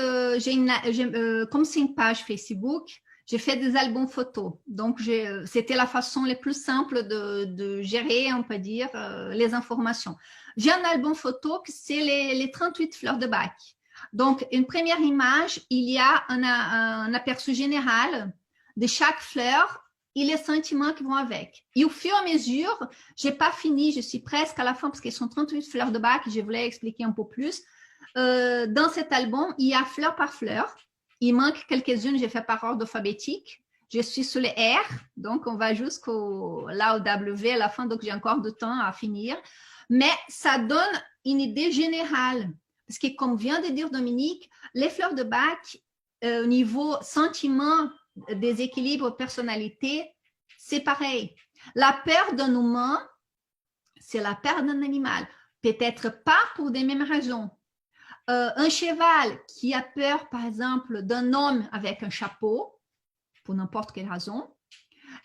comme c'est une page Facebook, j'ai fait des albums photos. Donc, c'était la façon la plus simple de gérer, on peut dire, les informations. J'ai un album photo qui c'est les 38 fleurs de Bach. Donc, une première image, il y a un aperçu général de chaque fleur et les sentiments qui vont avec. Et au fur et à mesure, je n'ai pas fini, je suis presque à la fin parce qu'ils sont 38 fleurs de Bach, je voulais expliquer un peu plus. Dans cet album, il y a fleur par fleur. Il manque quelques-unes, j'ai fait par ordre alphabétique. Je suis sur les R, donc on va jusqu'au là au W à la fin, donc j'ai encore du temps à finir. Mais ça donne une idée générale. Parce que comme vient de dire Dominique, les fleurs de Bach, au niveau sentiment, déséquilibre, personnalité, c'est pareil. La peur d'un humain, c'est la peur d'un animal. Peut-être pas pour des mêmes raisons. Un cheval qui a peur, par exemple, d'un homme avec un chapeau, pour n'importe quelle raison,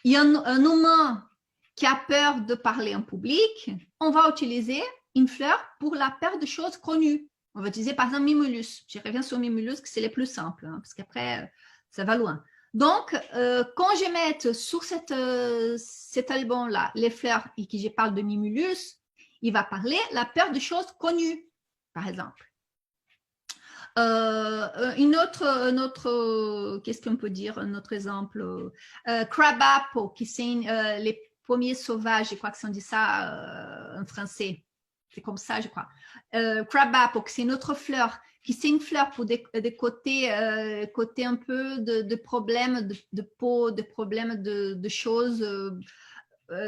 et un humain qui a peur de parler en public, on va utiliser une fleur pour la peur de choses connues. On va utiliser par exemple Mimulus. Je reviens sur Mimulus, que c'est le plus simple, hein, parce qu'après, ça va loin. Donc, quand je mets sur cet album-là les fleurs et que je parle de Mimulus, il va parler la peur de choses connues, par exemple. Une autre qu'est-ce qu'on peut dire, un autre exemple, crab apple, qui c'est les pommiers sauvages, je crois que on dit ça en français, c'est comme ça, je crois. Crab apple, c'est une autre fleur, qui c'est une fleur pour des côtés un peu de problèmes de peau, de problèmes de choses.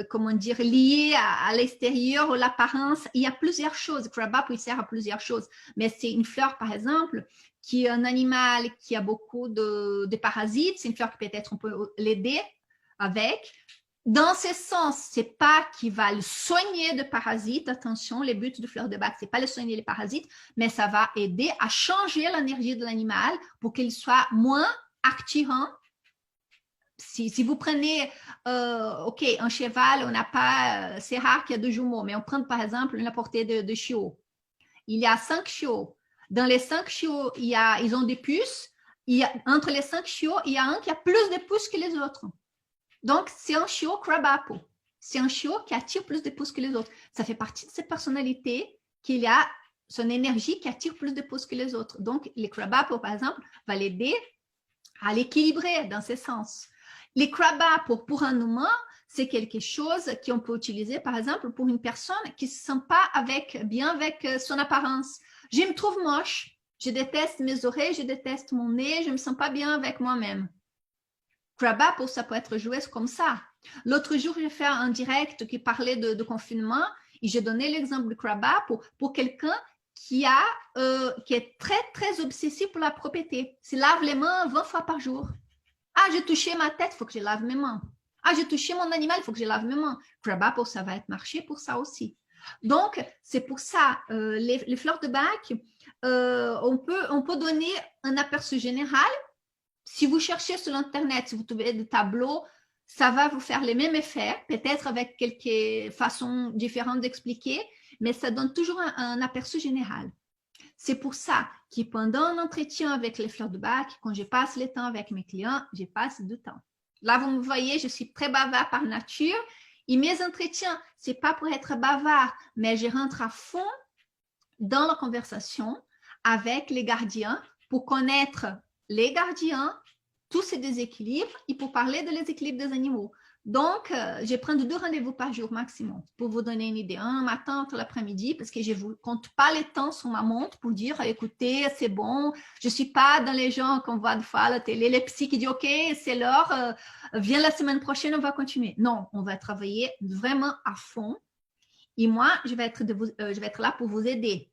Comment dire, liées à l'extérieur, à l'apparence. Il y a plusieurs choses. Crab apple, il sert à plusieurs choses. Mais c'est une fleur, par exemple, qui est un animal qui a beaucoup de parasites. C'est une fleur qui peut-être on peut l'aider avec. Dans ce sens, c'est pas qu'il va le soigner de parasites. Attention, les buts de fleur de Bach, c'est pas le soigner les parasites, mais ça va aider à changer l'énergie de l'animal pour qu'il soit moins attirant. Si vous prenez, OK, un cheval, on n'a pas, c'est rare qu'il y ait deux jumeaux, mais on prend par exemple une portée de chiots. Il y a 5 chiots. Dans les 5 chiots, ils ont des puces. Entre les 5 chiots, il y a un qui a plus de puces que les autres. Donc, c'est un chiot crab apple. C'est un chiot qui attire plus de puces que les autres. Ça fait partie de cette personnalité qu'il y a son énergie qui attire plus de puces que les autres. Donc, les crab apple, par exemple, va l'aider à l'équilibrer dans ce sens. Les crab apples pour un humain, c'est quelque chose qu'on peut utiliser, par exemple, pour une personne qui ne se sent pas bien avec son apparence. Je me trouve moche, je déteste mes oreilles, je déteste mon nez, je ne me sens pas bien avec moi-même. Crab apple, ça peut être joué comme ça. L'autre jour, j'ai fait un direct qui parlait de confinement et j'ai donné l'exemple de crab apple pour quelqu'un qui est très, très obsessif pour la propreté. Il lave les mains 20 fois par jour. Ah, j'ai touché ma tête, il faut que je lave mes mains. Ah, j'ai touché mon animal, il faut que je lave mes mains. Crab apple, ça va être marché pour ça aussi. Donc, c'est pour ça, les fleurs de Bach, on peut donner un aperçu général. Si vous cherchez sur Internet, si vous trouvez des tableaux, ça va vous faire les mêmes effets, peut-être avec quelques façons différentes d'expliquer, mais ça donne toujours un aperçu général. C'est pour ça que pendant un entretien avec les fleurs de Bach, quand je passe le temps avec mes clients, je passe du temps. Là, vous me voyez, je suis très bavard par nature Et mes entretiens, c'est pas pour être bavard, mais je rentre à fond dans la conversation avec les gardiens pour connaître les gardiens, tous ces déséquilibres et pour parler de l'équilibre des animaux. Donc, je prends 2 rendez-vous par jour maximum pour vous donner une idée. Un matin, entre l'après-midi, parce que je ne vous compte pas les temps sur ma montre pour dire, écoutez, c'est bon. Je ne suis pas dans les gens qu'on voit de fois à la télé, les psy qui disent, OK, c'est l'heure, viens la semaine prochaine, on va continuer. Non, on va travailler vraiment à fond. Et moi, je vais être là pour vous aider.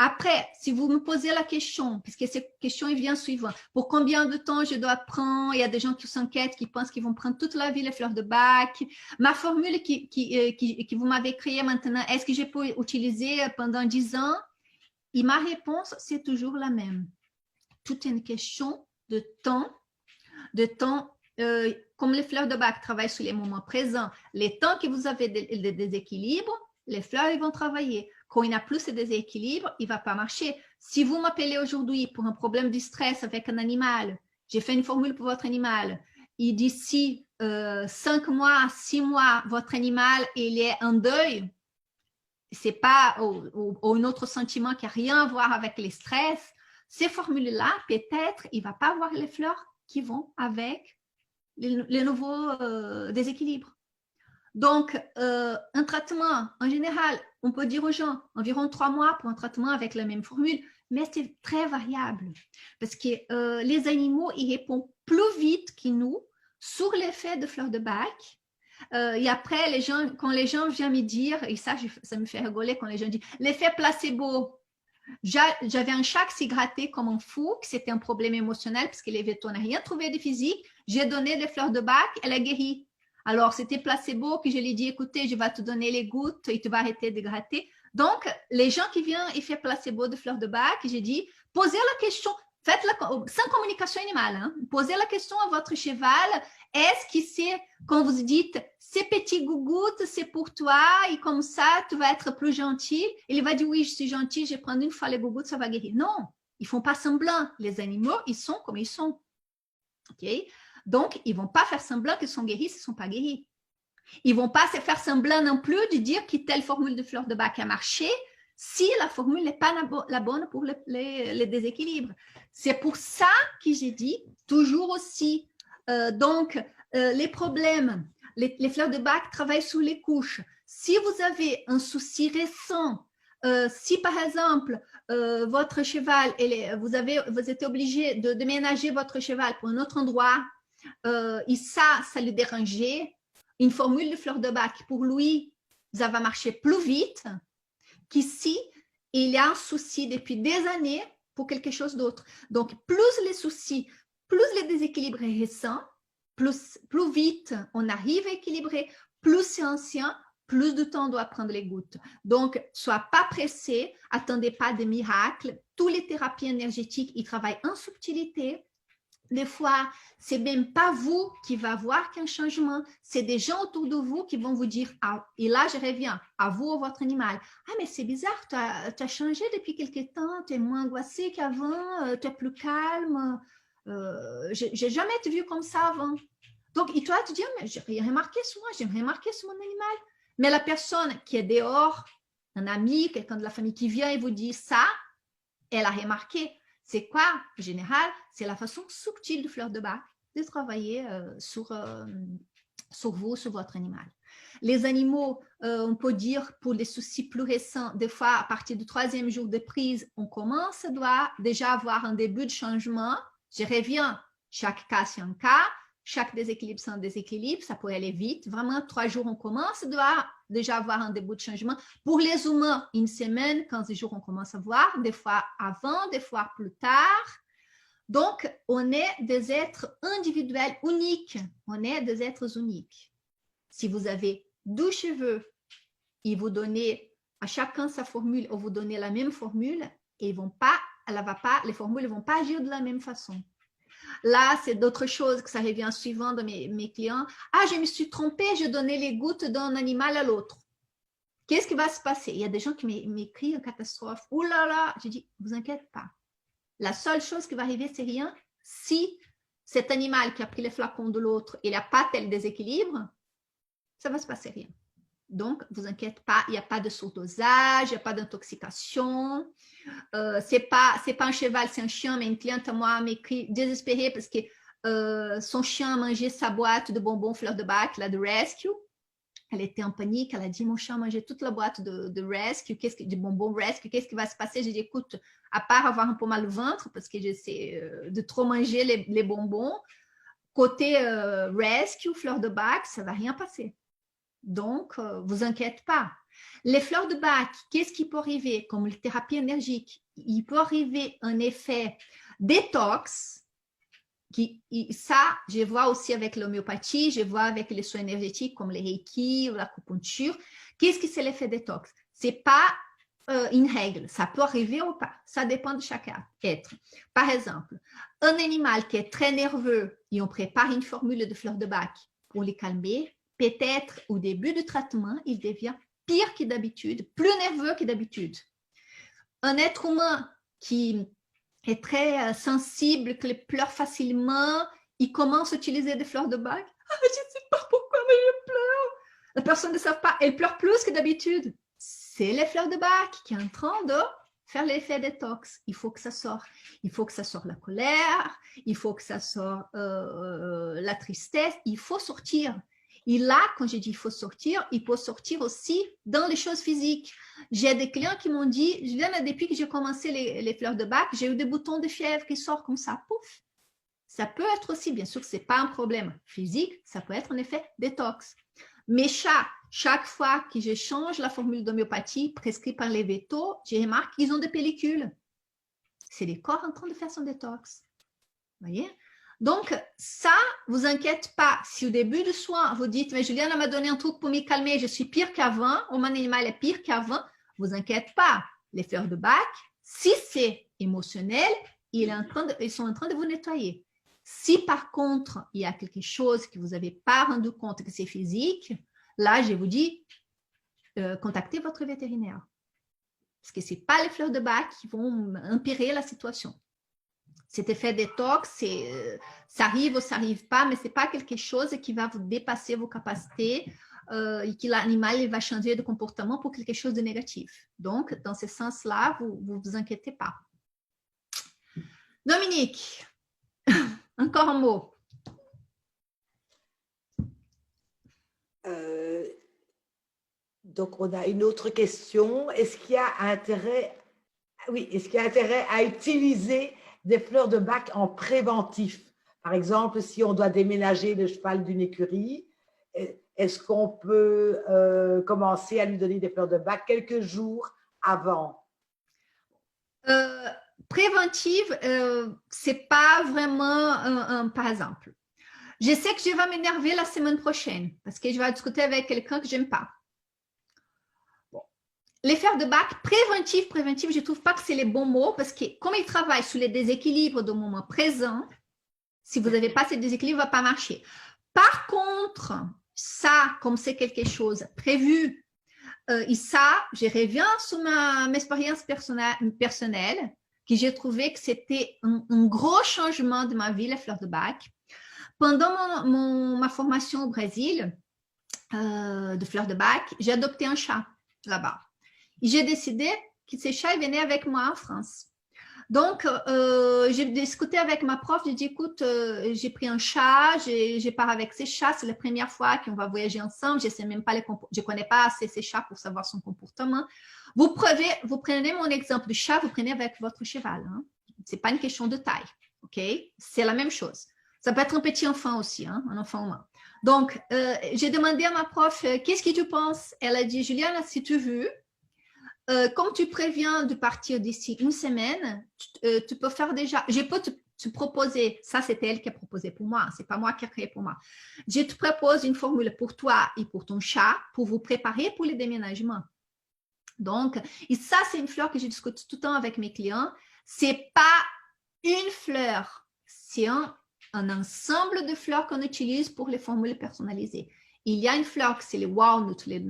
Après, si vous me posez la question, puisque cette question vient suivant, pour combien de temps je dois prendre? Il y a des gens qui s'inquiètent, qui pensent qu'ils vont prendre toute la vie les fleurs de bac. Ma formule que vous m'avez créée maintenant, est-ce que je peux utiliser pendant 10 ans? Et ma réponse, c'est toujours la même. Tout est une question de temps, comme les fleurs de bac travaillent sur les moments présents, les temps que vous avez des déséquilibres, les fleurs ils vont travailler. Quand il n'y a plus ce déséquilibre, il ne va pas marcher. Si vous m'appelez aujourd'hui pour un problème de stress avec un animal, j'ai fait une formule pour votre animal, et d'ici 5 mois, 6 mois, votre animal il est en deuil, ce n'est pas ou un autre sentiment qui n'a rien à voir avec le stress, ces formules-là, peut-être, il ne va pas avoir les fleurs qui vont avec les nouveaux déséquilibres. Donc, un traitement, en général, on peut dire aux gens environ 3 mois pour un traitement avec la même formule, mais c'est très variable parce que les animaux, ils répondent plus vite que nous sur l'effet de fleurs de bac. Et après, quand les gens viennent me dire, et ça me fait rigoler quand les gens disent, l'effet placebo, j'avais un chat qui s'est gratté comme un fou, que c'était un problème émotionnel parce que les vétos n'ont rien trouvé de physique. J'ai donné des fleurs de bac, elle a guéri. Alors, c'était placebo que je lui ai dit, écoutez, je vais te donner les gouttes et tu vas arrêter de gratter. Donc, les gens qui viennent et font placebo de fleurs de bac, j'ai dit, posez la question, faites-la sans communication animale, hein, posez la question à votre cheval, est-ce que c'est, quand vous dites, ces petits gougouttes, c'est pour toi et comme ça, tu vas être plus gentil. Il va dire, oui, je suis gentil, je vais prendre une fois les gougouttes, ça va guérir. Non, ils ne font pas semblant. Les animaux, ils sont comme ils sont. OK? Donc, ils ne vont pas faire semblant qu'ils sont guéris s'ils ne sont pas guéris. Ils ne vont pas se faire semblant non plus de dire que telle formule de fleurs de bac a marché si la formule n'est pas la bonne pour les déséquilibres. C'est pour ça que j'ai dit toujours aussi. Les problèmes, les fleurs de bac travaillent sur les couches. Si vous avez un souci récent, si par exemple votre cheval, vous êtes obligé de déménager votre cheval pour un autre endroit, et ça lui dérangeait, une formule de fleurs de bac, pour lui, ça va marcher plus vite qu'ici, il y a un souci depuis des années pour quelque chose d'autre. Donc, plus les soucis, plus les déséquilibres récents, plus vite on arrive à équilibrer, plus c'est ancien, plus de temps on doit prendre les gouttes. Donc, sois pas pressé, attendez pas de miracles. Toutes les thérapies énergétiques, ils travaillent en subtilité. Des fois, c'est même pas vous qui va voir qu'un changement, c'est des gens autour de vous qui vont vous dire, ah, et là je reviens, à vous ou votre animal, ah mais c'est bizarre, tu as changé depuis quelque temps, tu es moins angoissé qu'avant, tu es plus calme, j'ai jamais été vu comme ça avant. Donc, et toi, tu dis, mais j'ai rien remarqué sur moi, j'ai rien remarqué sur mon animal. Mais la personne qui est dehors, un ami, quelqu'un de la famille qui vient et vous dit ça, elle a remarqué. C'est quoi, en général? C'est la façon subtile de fleur de bac de travailler sur vous, sur votre animal. Les animaux, on peut dire pour les soucis plus récents, des fois à partir du 3e jour de prise, on commence doit déjà avoir un début de changement. Je reviens, chaque cas c'est un cas, chaque déséquilibre c'est un déséquilibre, ça peut aller vite. Vraiment, 3 jours on commence, doit déjà avoir un début de changement. Pour les humains, une semaine, 15 jours, on commence à voir, des fois avant, des fois plus tard. Donc, on est des êtres individuels uniques. On est des êtres uniques. Si vous avez 12 cheveux et vous donnez à chacun sa formule ou vous donnez la même formule, et les formules ne vont pas agir de la même façon. Là, c'est d'autres choses que ça revient souvent de mes clients. Ah, je me suis trompée, je donnais les gouttes d'un animal à l'autre. Qu'est-ce qui va se passer? Il y a des gens qui m'écrivent en catastrophe. Ouh là là, je dis, vous inquiétez pas. La seule chose qui va arriver, c'est rien. Si cet animal qui a pris les flacons de l'autre, il n'a pas tel déséquilibre, ça va se passer rien. Donc, vous inquiétez pas, il n'y a pas de surdosage, il n'y a pas d'intoxication. C'est pas un cheval, c'est un chien, mais une cliente à moi m'écrit désespérée parce que son chien a mangé sa boîte de bonbons fleur de bac, là, de Rescue. Elle était en panique, elle a dit, mon chien a mangé toute la boîte de Rescue, de bonbons Rescue, qu'est-ce qui va se passer? J'ai dit, écoute, à part avoir un peu mal au ventre, parce que j'essaie de trop manger les bonbons, côté Rescue, fleur de bac, ça ne va rien passer. Donc, vous inquiétez pas. Les fleurs de bac, qu'est-ce qui peut arriver? Comme la thérapie énergique, il peut arriver un effet détox. Ça, je vois aussi avec l'homéopathie, je vois avec les soins énergétiques comme les reiki ou l'acupuncture. Qu'est-ce que c'est l'effet détox? Ce n'est pas une règle, ça peut arriver ou pas, ça dépend de chaque être. Par exemple, un animal qui est très nerveux et on prépare une formule de fleurs de bac pour les calmer, peut-être au début du traitement, il devient pire que d'habitude, plus nerveux que d'habitude. Un être humain qui est très sensible, qui pleure facilement, il commence à utiliser des fleurs de bac. Ah, je ne sais pas pourquoi, mais je pleure. La personne ne sait pas, elle pleure plus que d'habitude. C'est les fleurs de bac qui est en train de faire l'effet détox. Il faut que ça sorte. Il faut que ça sorte la colère, il faut que ça sorte la tristesse, il faut sortir. Et là, quand je dis il faut sortir, il faut sortir aussi dans les choses physiques. J'ai des clients qui m'ont dit, Juliana, depuis que j'ai commencé les fleurs de bac, j'ai eu des boutons de fièvre qui sortent comme ça, pouf. Ça peut être aussi, bien sûr que ce n'est pas un problème physique, ça peut être un effet détox. Mes chats, chaque fois que je change la formule d'homéopathie prescrite par les vétos, je remarque qu'ils ont des pellicules. C'est le corps en train de faire son détox. Vous voyez? Donc, ça, vous inquiétez pas. Si au début du soin, vous dites, mais Juliana m'a donné un truc pour me calmer, je suis pire qu'avant, ou mon animal est pire qu'avant, vous inquiétez pas. Les fleurs de bac, si c'est émotionnel, ils sont en train de vous nettoyer. Si par contre, il y a quelque chose que vous n'avez pas rendu compte que c'est physique, là, je vous dis, contactez votre vétérinaire. Parce que ce n'est pas les fleurs de bac qui vont empirer la situation. Cet effet détox, ça arrive ou ça n'arrive pas, mais ce n'est pas quelque chose qui va vous dépasser vos capacités et que l'animal va changer de comportement pour quelque chose de négatif. Donc, dans ce sens-là, vous ne vous inquiétez pas. Dominique, encore un mot. Donc, on a une autre question. Est-ce qu'il y a intérêt à utiliser des fleurs de bac en préventif? Par exemple, si on doit déménager le cheval d'une écurie, est-ce qu'on peut commencer à lui donner des fleurs de bac quelques jours avant? Préventive, c'est pas vraiment par exemple. Je sais que je vais m'énerver la semaine prochaine parce que je vais discuter avec quelqu'un que j'aime pas. Bon. Les fleurs de bac, préventive, je trouve pas que c'est les bons mots parce que comme ils travaillent sur les déséquilibres du moment présent, si vous n'avez pas ces déséquilibres, ça ne va pas marcher. Par contre, ça, comme c'est quelque chose prévu, et ça, je reviens sur ma expérience personnelle, que j'ai trouvé que c'était un gros changement de ma vie, les fleurs de bac. Pendant ma formation au Brésil de fleurs de bac, j'ai adopté un chat là-bas. Et j'ai décidé que ce chat venait avec moi en France. Donc, j'ai discuté avec ma prof, j'ai dit, écoute, j'ai pris un chat, j'ai pars avec ces chats, c'est la première fois qu'on va voyager ensemble, je sais même pas je connais pas assez ces chats pour savoir son comportement. Vous prenez mon exemple de chat, vous prenez avec votre cheval. Hein? C'est pas une question de taille, ok? C'est la même chose. Ça peut être un petit enfant aussi, hein? Un enfant humain. Donc, j'ai demandé à ma prof, qu'est-ce que tu penses? Elle a dit, Juliana, si tu veux, comme tu préviens de partir d'ici une semaine, tu peux faire déjà, je peux te proposer, ça c'est elle qui a proposé pour moi, c'est pas moi qui ai créé pour moi. Je te propose une formule pour toi et pour ton chat pour vous préparer pour les déménagements. Donc, et ça c'est une fleur que je discute tout le temps avec mes clients. C'est pas une fleur, c'est un ensemble de fleurs qu'on utilise pour les formules personnalisées. Il y a une fleur, c'est les walnuts, les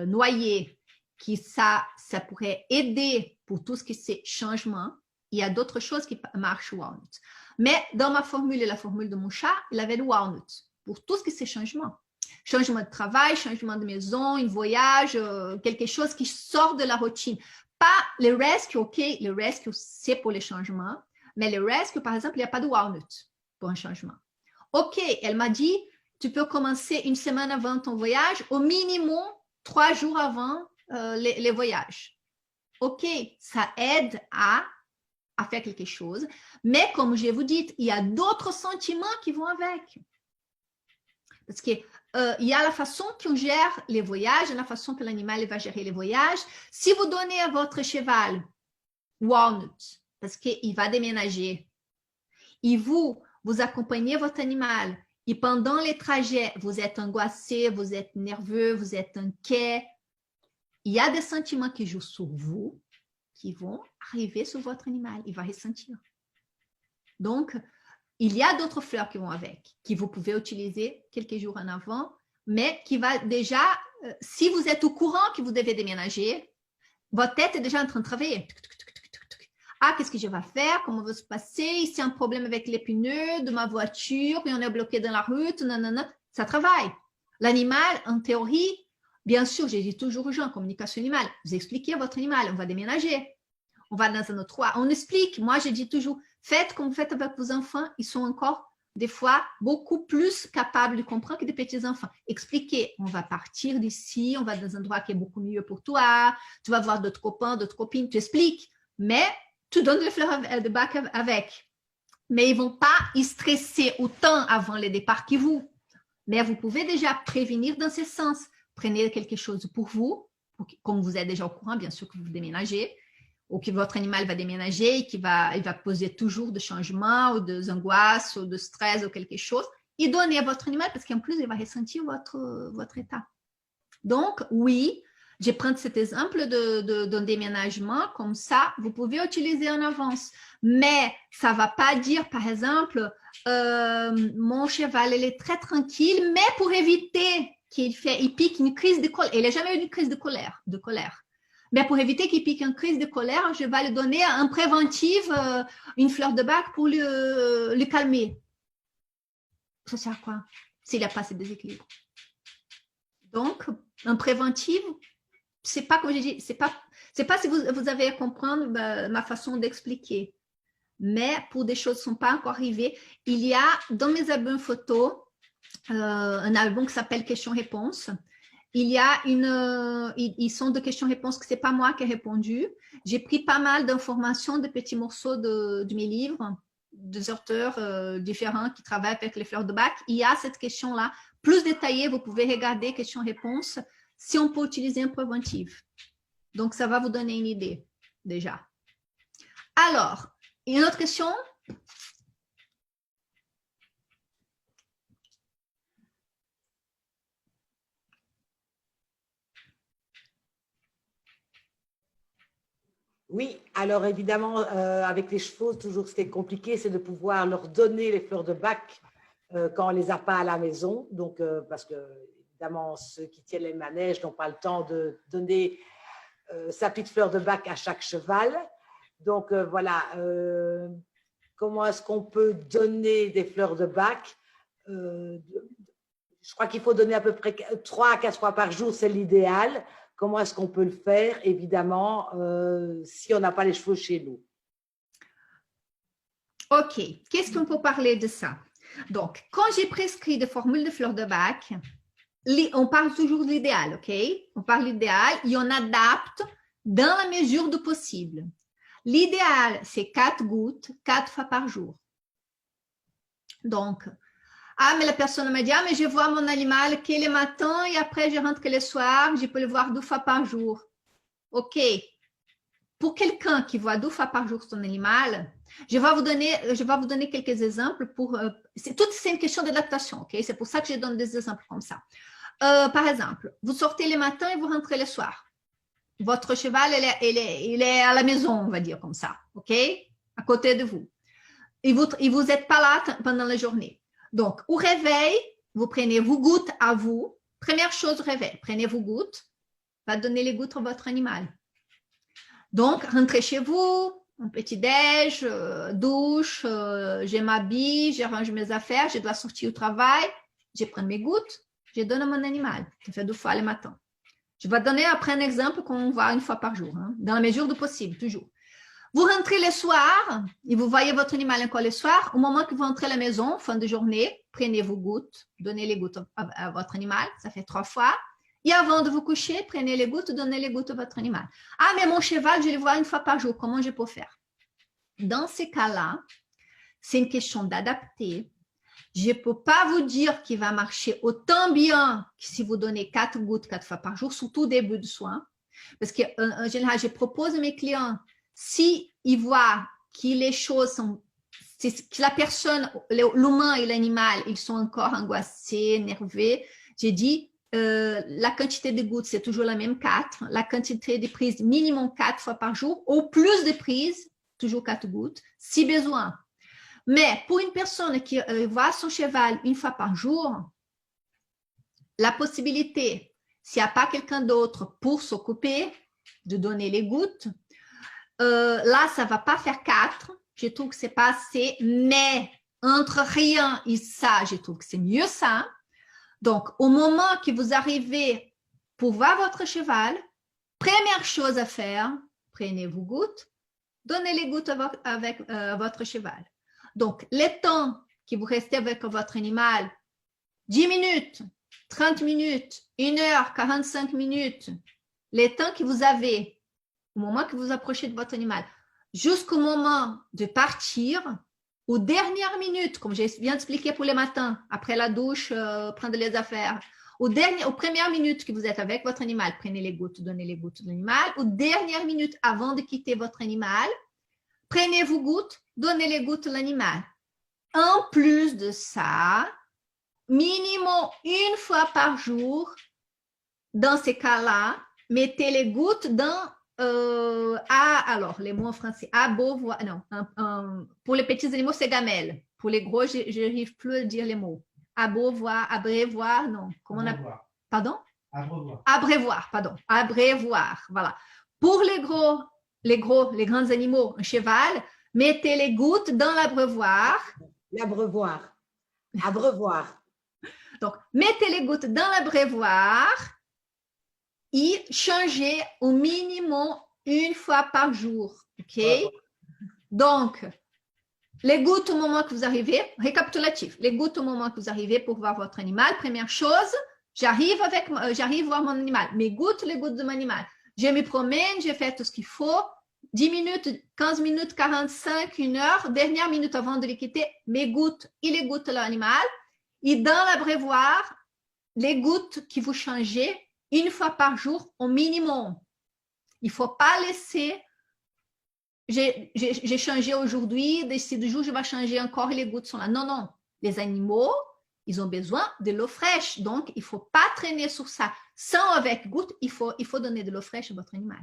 noyers, qui ça pourrait aider pour tout ce qui c'est changement. Il y a d'autres choses qui marchent walnut. Mais dans ma formule et la formule de mon chat, il avait le walnut pour tout ce qui c'est changement. Changement de travail, changement de maison, un voyage, quelque chose qui sort de la routine. Pas le rescue, ok, le rescue, c'est pour les changements, mais le rescue, par exemple, il n'y a pas de walnut pour un changement. Ok, elle m'a dit, tu peux commencer une semaine avant ton voyage, au minimum 3 jours avant les voyages. Ok, ça aide à faire quelque chose, mais comme je vous dis, il y a d'autres sentiments qui vont avec. Parce qu'il y a la façon qu'on gère les voyages, la façon que l'animal va gérer les voyages. Si vous donnez à votre cheval walnut, parce qu'il va déménager, et vous accompagnez votre animal, et pendant les trajets, vous êtes angoissé, vous êtes nerveux, vous êtes inquiet, il y a des sentiments qui jouent sur vous, qui vont arriver sur votre animal, il va ressentir. Donc, il y a d'autres fleurs qui vont avec, que vous pouvez utiliser quelques jours en avant, mais qui va déjà, si vous êtes au courant que vous devez déménager, votre tête est déjà en train de travailler. Ah, qu'est-ce que je vais faire? Comment va se passer? Ici, un problème avec les pneus de ma voiture, et on est bloqué dans la route, nanana. Ça travaille. L'animal, en théorie, bien sûr, j'ai dit toujours aux gens, communication animale, vous expliquez à votre animal, on va déménager. On va dans un autre endroit. On explique. Moi, je dis toujours, faites comme vous faites avec vos enfants. Ils sont encore, des fois, beaucoup plus capables de comprendre que des petits-enfants. Expliquez. On va partir d'ici. On va dans un endroit qui est beaucoup mieux pour toi. Tu vas voir d'autres copains, d'autres copines. Tu expliques. Mais tu donnes les fleurs de bac avec. Mais ils ne vont pas y stresser autant avant le départ que vous. Mais vous pouvez déjà prévenir dans ce sens. Prenez quelque chose pour vous, comme vous êtes déjà au courant, bien sûr que vous déménagez, ou que votre animal va déménager et qu'il va poser toujours de changements ou des angoisses ou de stress ou quelque chose, et donnez à votre animal parce qu'en plus, il va ressentir votre état. Donc, oui, je prends cet exemple d'un déménagement comme ça, vous pouvez utiliser en avance, mais ça ne va pas dire, par exemple, mon cheval, il est très tranquille, mais pour éviter qu'il pique une crise de colère, il n'a jamais eu une crise de colère. Mais pour éviter qu'il pique une crise de colère, je vais lui donner en préventive une fleur de bac pour le calmer. Ça sert à quoi s'il n'a pas ce déséquilibre? Donc, en préventive, c'est pas comme j'ai dit, c'est pas si vous avez à comprendre ma façon d'expliquer. Mais pour des choses qui ne sont pas encore arrivées, il y a dans mes albums photos un album qui s'appelle Questions-réponses. Il y a ils sont de questions-réponses que ce n'est pas moi qui ai répondu. J'ai pris pas mal d'informations, de petits morceaux de mes livres, des auteurs différents qui travaillent avec les fleurs de bac. Il y a cette question-là, plus détaillée, vous pouvez regarder questions-réponses, si on peut utiliser un préventif. Donc, ça va vous donner une idée, déjà. Alors, une autre question? Oui, alors évidemment, avec les chevaux, toujours ce qui est compliqué, c'est de pouvoir leur donner les fleurs de bac quand on ne les a pas à la maison. Donc, parce que, évidemment, ceux qui tiennent les manèges n'ont pas le temps de donner sa petite fleur de bac à chaque cheval. Donc, voilà, comment est-ce qu'on peut donner des fleurs de bac? Je crois qu'il faut donner à peu près 3 à 4 fois par jour, c'est l'idéal. Comment est-ce qu'on peut le faire, évidemment, si on n'a pas les chevaux chez nous? OK. Qu'est-ce qu'on peut parler de ça? Donc, quand j'ai prescrit des formules de fleurs de bac, on parle toujours de l'idéal, OK? On parle de l'idéal et on adapte dans la mesure du possible. L'idéal, c'est 4 gouttes, 4 fois par jour. Donc, mais la personne m'a dit, mais je vois mon animal que le matin et après je rentre que le soir, je peux le voir 2 fois par jour. OK. Pour quelqu'un qui voit 2 fois par jour son animal, je vais vous donner quelques exemples pour, c'est une question d'adaptation, OK? C'est pour ça que je donne des exemples comme ça. Par exemple, vous sortez le matin et vous rentrez le soir. Votre cheval, il est à la maison, on va dire comme ça, OK? À côté de vous. Et vous n'êtes pas là pendant la journée. Donc, au réveil, vous prenez vos gouttes à vous. Première chose au réveil, prenez vos gouttes. Va donner les gouttes à votre animal. Donc, rentrez chez vous, un petit déj, douche, je m'habille, je range mes affaires, je dois sortir au travail, je prends mes gouttes, je donne à mon animal. Je fais 2 fois le matin. Je vais donner après un exemple qu'on voit 1 fois par jour, hein, dans la mesure du possible, toujours. Vous rentrez le soir et vous voyez votre animal encore le soir. Au moment que vous entrez à la maison, fin de journée, prenez vos gouttes, donnez les gouttes à votre animal. Ça fait 3 fois. Et avant de vous coucher, prenez les gouttes, donnez les gouttes à votre animal. Ah, mais mon cheval, je le vois 1 fois par jour. Comment je peux faire? Dans ces cas-là, c'est une question d'adapter. Je ne peux pas vous dire qu'il va marcher autant bien que si vous donnez 4 gouttes 4 fois par jour, surtout au début de soin. Parce qu'en général, je propose à mes clients, s'ils voient que les choses sont, que la personne, l'humain et l'animal, ils sont encore angoissés, énervés, j'ai dit, la quantité de gouttes, c'est toujours la même 4. La quantité de prises, minimum 4 fois par jour. Au plus de prises, toujours 4 gouttes, si besoin. Mais pour une personne qui voit son cheval 1 fois par jour, la possibilité, s'il n'y a pas quelqu'un d'autre pour s'occuper de donner les gouttes, là, ça ne va pas faire 4. Je trouve que ce n'est pas assez. Mais entre rien et ça, je trouve que c'est mieux ça. Donc, au moment que vous arrivez pour voir votre cheval, première chose à faire, prenez vos gouttes, donnez les gouttes avec votre cheval. Donc, le temps que vous restez avec votre animal, 10 minutes, 30 minutes, 1 heure, 45 minutes, le temps que vous avez au moment que vous approchez de votre animal, jusqu'au moment de partir, aux dernières minutes, comme je viens d'expliquer pour le matin, après la douche, prendre les affaires, aux premières minutes que vous êtes avec votre animal, prenez les gouttes, donnez les gouttes de l'animal. Aux dernières minutes avant de quitter votre animal, prenez vos gouttes, donnez les gouttes de l'animal. En plus de ça, minimum 1 fois par jour, dans ces cas-là, mettez les gouttes dans alors les mots en français, abreuvoir, non, pour les petits animaux, c'est gamelle. Pour les gros, je n'arrive plus à dire les mots. Abreuvoir, non. Comment on appelle? Pardon? Abreuvoir, pardon. Abreuvoir, voilà. Pour les grands animaux, un cheval, mettez les gouttes dans l'abreuvoir. L'abreuvoir. Abreuvoir. Donc, mettez les gouttes dans l'abreuvoir et changez au minimum 1 fois par jour. OK? Donc, les gouttes au moment que vous arrivez, récapitulatif, les gouttes au moment que vous arrivez pour voir votre animal, première chose, j'arrive voir mon animal. Mes gouttes, les gouttes de mon animal. Je me promène, j'ai fait tout ce qu'il faut. 10 minutes, 15 minutes, 45, 1 heure, dernière minute avant de les quitter, mes gouttes et les gouttes de l'animal. Et dans l'abreuvoir, les gouttes que vous changez 1 fois par jour au minimum. Il ne faut pas laisser, j'ai changé aujourd'hui, d'ici 2 jours, je vais changer encore et les gouttes sont là. Non, non. Les animaux, ils ont besoin de l'eau fraîche. Donc, il ne faut pas traîner sur ça. Sans avec gouttes, il faut donner de l'eau fraîche à votre animal.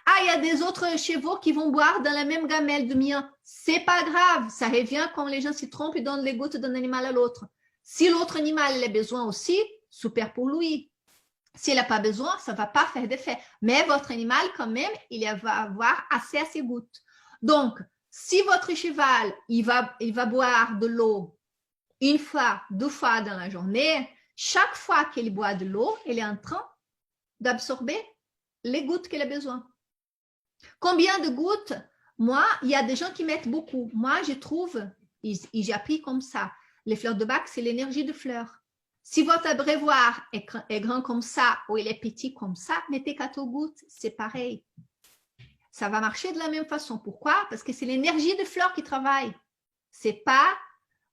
Ah, il y a des autres chevaux qui vont boire dans la même gamelle du mien. C'est pas grave. Ça revient quand les gens se trompent et donnent les gouttes d'un animal à l'autre. Si l'autre animal a besoin aussi, super pour lui. S'il n'a pas besoin, ça ne va pas faire d'effet. Mais votre animal, quand même, il va avoir assez à ses gouttes. Donc, si votre cheval, il va boire de l'eau 1 fois, 2 fois dans la journée, chaque fois qu'il boit de l'eau, il est en train d'absorber les gouttes qu'il a besoin. Combien de gouttes? Moi, il y a des gens qui mettent beaucoup. Moi, je trouve, et j'ai appris comme ça, les fleurs de bac, c'est l'énergie de fleurs. Si votre abreuvoir est grand comme ça ou il est petit comme ça, mettez 4 gouttes, c'est pareil. Ça va marcher de la même façon. Pourquoi? Parce que c'est l'énergie de fleurs qui travaille. C'est pas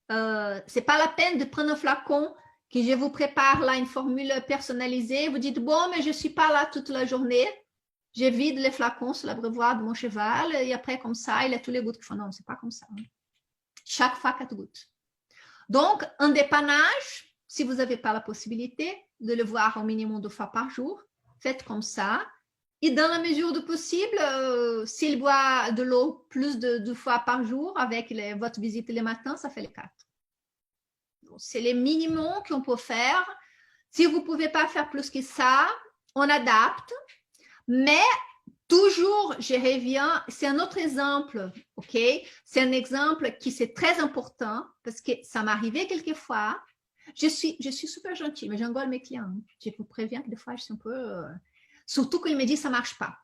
la peine de prendre un flacon que je vous prépare là une formule personnalisée. Vous dites, bon, mais je ne suis pas là toute la journée. Je vide les flacons sur l'abreuvoir de mon cheval et après, comme ça, il a tous les gouttes qu'il faut. Non, ce n'est pas comme ça. Chaque fois, 4 gouttes. Donc, un dépannage, si vous n'avez pas la possibilité de le voir au minimum 2 fois par jour, faites comme ça. Et dans la mesure du possible, s'il boit de l'eau plus de 2 fois par jour avec votre visite le matin, ça fait les 4. C'est les minimums qu'on peut faire. Si vous ne pouvez pas faire plus que ça, on adapte. Mais toujours, je reviens, c'est un autre exemple, ok? C'est un exemple qui c'est très important parce que ça m'est arrivé quelquefois. Je suis super gentille, mais j'engole mes clients. Je vous préviens que des fois, je suis un peu... surtout quand ils me disent ça ne marche pas.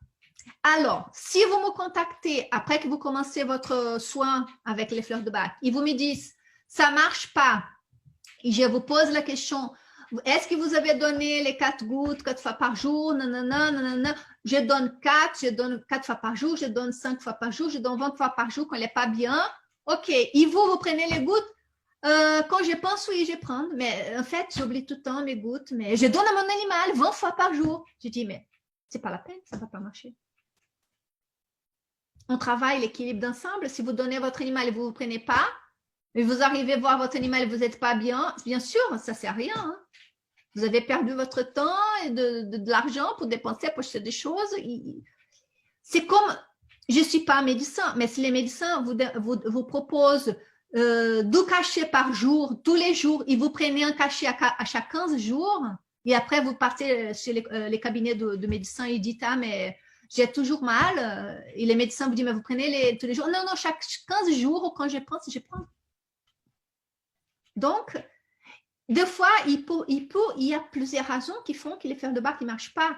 Alors, si vous me contactez après que vous commencez votre soin avec les fleurs de bac, ils vous me disent ça ne marche pas, et je vous pose la question, est-ce que vous avez donné les 4 gouttes 4 fois par jour? Nanana, nanana. Je donne 4 fois par jour, je donne 5 fois par jour, je donne 20 fois par jour quand elle n'est pas bien. OK, et vous prenez les gouttes? Quand je pense, oui, je prends. Mais en fait, j'oublie tout le temps mes gouttes. Mais je donne à mon animal 20 fois par jour. Je dis, mais c'est pas la peine, ça ne va pas marcher. On travaille l'équilibre d'ensemble. Si vous donnez à votre animal et vous ne vous prenez pas, et vous arrivez voir votre animal et vous n'êtes pas bien, bien sûr, ça ne sert à rien. Hein. Vous avez perdu votre temps et de l'argent pour dépenser, pour acheter des choses. C'est comme, je ne suis pas médecin, mais si les médecins vous proposent 2 cachets par jour, tous les jours, et vous prenez un cachet à chaque 15 jours, et après vous partez chez les cabinets de médecins et dites, ah, mais j'ai toujours mal, et les médecins vous disent, mais vous prenez tous les jours. Non, chaque 15 jours, quand je prends, je prends. Donc, des fois, il y a plusieurs raisons qui font que les fleurs de bac ne marchent pas.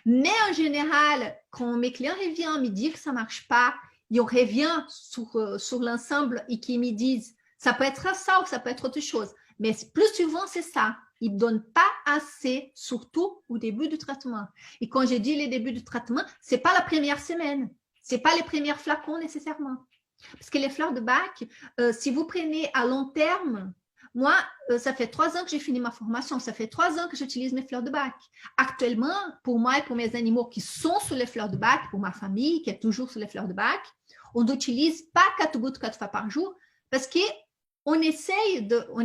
Mais en général, quand mes clients reviennent me dire que ça ne marche pas, ils reviennent sur l'ensemble et qui me disent ça peut être ça ou ça peut être autre chose. Mais plus souvent, c'est ça. Ils ne donnent pas assez, surtout au début du traitement. Et quand je dis les débuts du traitement, ce n'est pas la première semaine. Ce n'est pas les premiers flacons nécessairement. Parce que les fleurs de bac, si vous prenez à long terme, moi, ça fait 3 ans que j'ai fini ma formation. Ça fait 3 ans que j'utilise mes fleurs de bac. Actuellement, pour moi et pour mes animaux qui sont sur les fleurs de bac, pour ma famille qui est toujours sur les fleurs de bac, on n'utilise pas 4 gouttes 4 fois par jour parce qu'on essaye de... On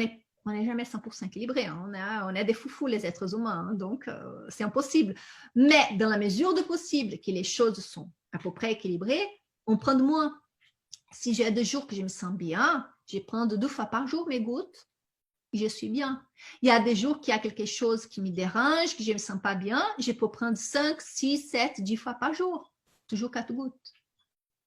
n'est jamais 100% équilibré. Hein. On est des foufous, les êtres humains. Hein. Donc, c'est impossible. Mais dans la mesure du possible que les choses sont à peu près équilibrées, on prend de moins. Si j'ai des jours que je me sens bien, je prends 2 fois par jour mes gouttes. Je suis bien. Il y a des jours qu'il y a quelque chose qui me dérange, que je ne me sens pas bien, je peux prendre 5, 6, 7, 10 fois par jour. Toujours 4 gouttes.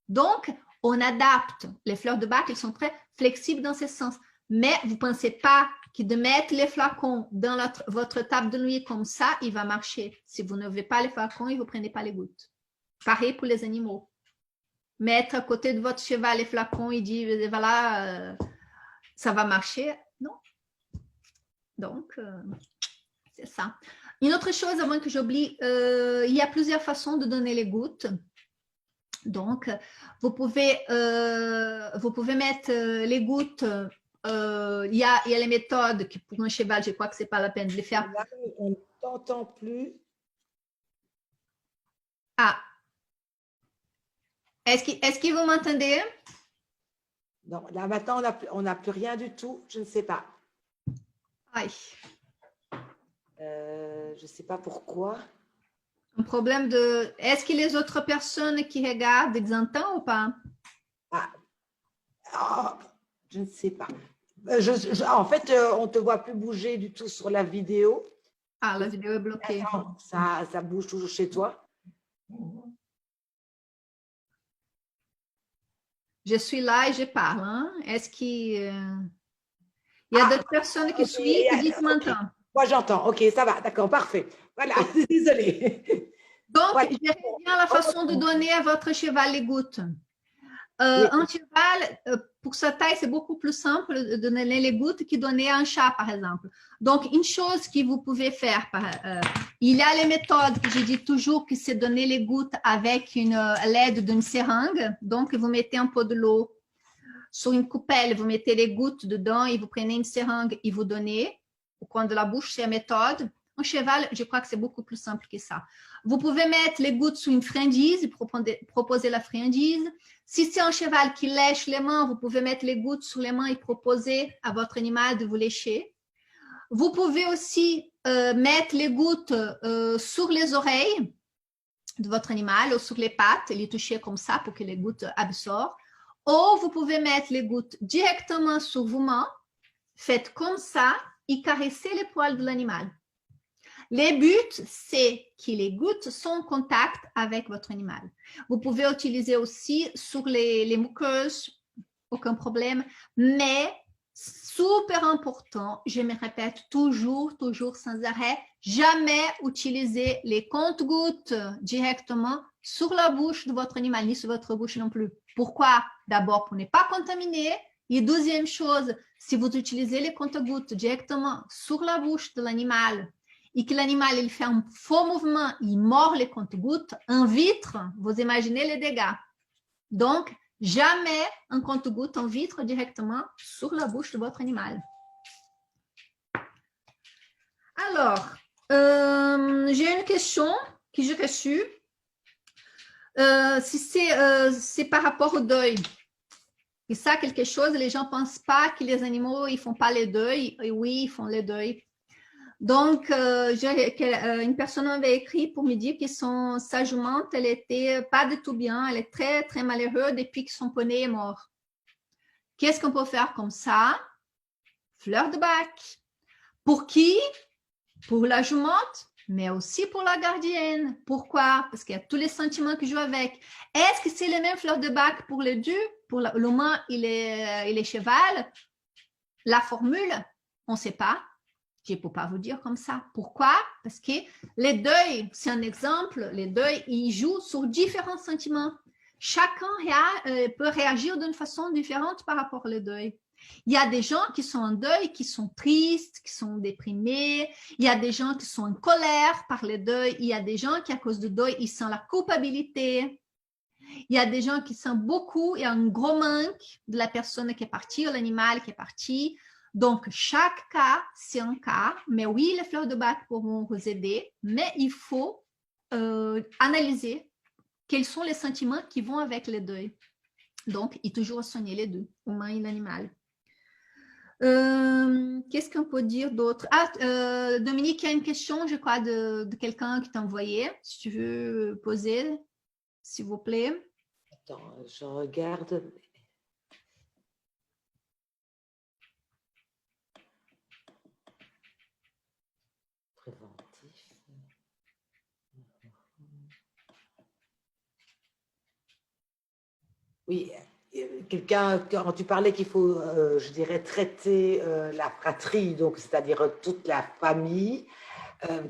Donc, on adapte. Les fleurs de bac, elles sont très flexibles dans ce sens. Mais vous ne pensez pas que de mettre les flacons dans votre table de nuit comme ça, il va marcher. Si vous n'avez pas les flacons, vous ne prenez pas les gouttes. Pareil pour les animaux. Mettre à côté de votre cheval les flacons et dire, voilà, ça va marcher. Non. Donc, c'est ça. Une autre chose, avant que j'oublie, il y a plusieurs façons de donner les gouttes. Donc, vous pouvez mettre les gouttes. Il y a les méthodes que pour un cheval, je crois que ce n'est pas la peine de les faire. Là, on ne t'entend plus. Ah. Est-ce que vous m'entendez? Non, là maintenant, on n'a plus rien du tout. Je ne sais pas. Aïe. Je ne sais pas pourquoi. Un problème de... Est-ce que les autres personnes qui regardent, ils entendent ou pas? Je ne sais pas. En fait, on ne te voit plus bouger du tout sur la vidéo. Ah, la vidéo est bloquée. Attends, ça bouge toujours chez toi. Je suis là et je parle. Hein? Est-ce qu'il y a d'autres personnes qui suivent qui disent qu'ils m'entendent? Moi, j'entends. OK, ça va. D'accord, parfait. Voilà, désolée. Donc, je reviens à la façon de donner à votre cheval les gouttes. Un cheval, pour sa taille, c'est beaucoup plus simple de donner les gouttes que donner à un chat, par exemple. Donc, une chose que vous pouvez faire, il y a les méthodes que je dis toujours que c'est donner les gouttes avec l'aide d'une seringue. Donc, vous mettez un peu de l'eau sur une coupelle, vous mettez les gouttes dedans et vous prenez une seringue et vous donnez au coin de la bouche, c'est la méthode. Un cheval, je crois que c'est beaucoup plus simple que ça. Vous pouvez mettre les gouttes sur une friandise, proposer la friandise. Si c'est un cheval qui lèche les mains, vous pouvez mettre les gouttes sur les mains et proposer à votre animal de vous lécher. Vous pouvez aussi mettre les gouttes sur les oreilles de votre animal ou sur les pattes et les toucher comme ça pour que les gouttes absorbent. Ou vous pouvez mettre les gouttes directement sur vos mains, faites comme ça et caressez les poils de l'animal. Le but, c'est que les gouttes sont en contact avec votre animal. Vous pouvez utiliser aussi sur les muqueuses, aucun problème, mais super important, je me répète toujours sans arrêt, jamais utiliser les comptes-gouttes directement sur la bouche de votre animal, ni sur votre bouche non plus. Pourquoi? D'abord, pour ne pas contaminer. Et deuxième chose, si vous utilisez les comptes-gouttes directement sur la bouche de l'animal et que l'animal il fait un faux mouvement, il mord les comptes-gouttes, en vitre, vous imaginez les dégâts. Donc, jamais un compte-gouttes en vitre directement sur la bouche de votre animal. Alors, j'ai une question que j'ai reçue. Si c'est par rapport au deuil. Et ça, quelque chose, les gens ne pensent pas que les animaux, ils ne font pas les deuils. Et oui, ils font les deuils. Donc, une personne m'avait écrit pour me dire que sa jument, elle n'était pas du tout bien. Elle est très, très malheureuse depuis que son poney est mort. Qu'est-ce qu'on peut faire comme ça? Fleur de bac. Pour qui? Pour la jumente, mais aussi pour la gardienne. Pourquoi? Parce qu'il y a tous les sentiments qui jouent avec. Est-ce que c'est les mêmes fleurs de bac pour les deux? Pour l'humain et les cheval? La formule, on ne sait pas. Je ne peux pas vous dire comme ça. Pourquoi? Parce que les deuils, c'est un exemple, les deuils, ils jouent sur différents sentiments. Chacun peut réagir d'une façon différente par rapport aux deuils. Il y a des gens qui sont en deuil, qui sont tristes, qui sont déprimés. Il y a des gens qui sont en colère par les deuils. Il y a des gens qui, à cause du deuil, ils sentent la culpabilité. Il y a des gens qui sentent beaucoup, il y a un gros manque de la personne qui est partie, ou l'animal qui est parti. Donc, chaque cas, c'est un cas. Mais oui, les fleurs de bac pourront vous aider, mais il faut analyser quels sont les sentiments qui vont avec les deuils. Donc, il faut toujours soigner les deux, l'humain et l'animal. Qu'est-ce qu'on peut dire d'autre? Dominique, il y a une question, je crois, de quelqu'un qui t'a envoyé. Si tu veux poser, s'il vous plaît. Attends, je regarde. Préventif. Oui, quelqu'un, quand tu parlais qu'il faut, je dirais, traiter la fratrie, donc c'est-à-dire toute la famille,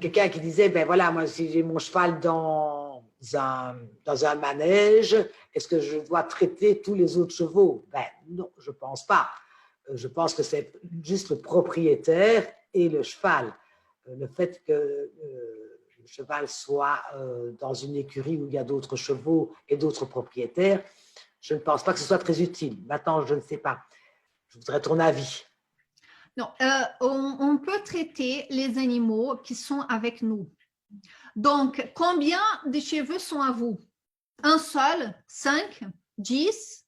quelqu'un qui disait, ben voilà, moi si j'ai mon cheval dans un manège, est-ce que je dois traiter tous les autres chevaux? Ben non, je ne pense pas. Je pense que c'est juste le propriétaire et le cheval. Le fait que le cheval soit dans une écurie où il y a d'autres chevaux et d'autres propriétaires, je ne pense pas que ce soit très utile. Maintenant, je ne sais pas. Je voudrais ton avis. Non, on peut traiter les animaux qui sont avec nous. Donc, combien de cheveux sont à vous? Un seul, 5, 10.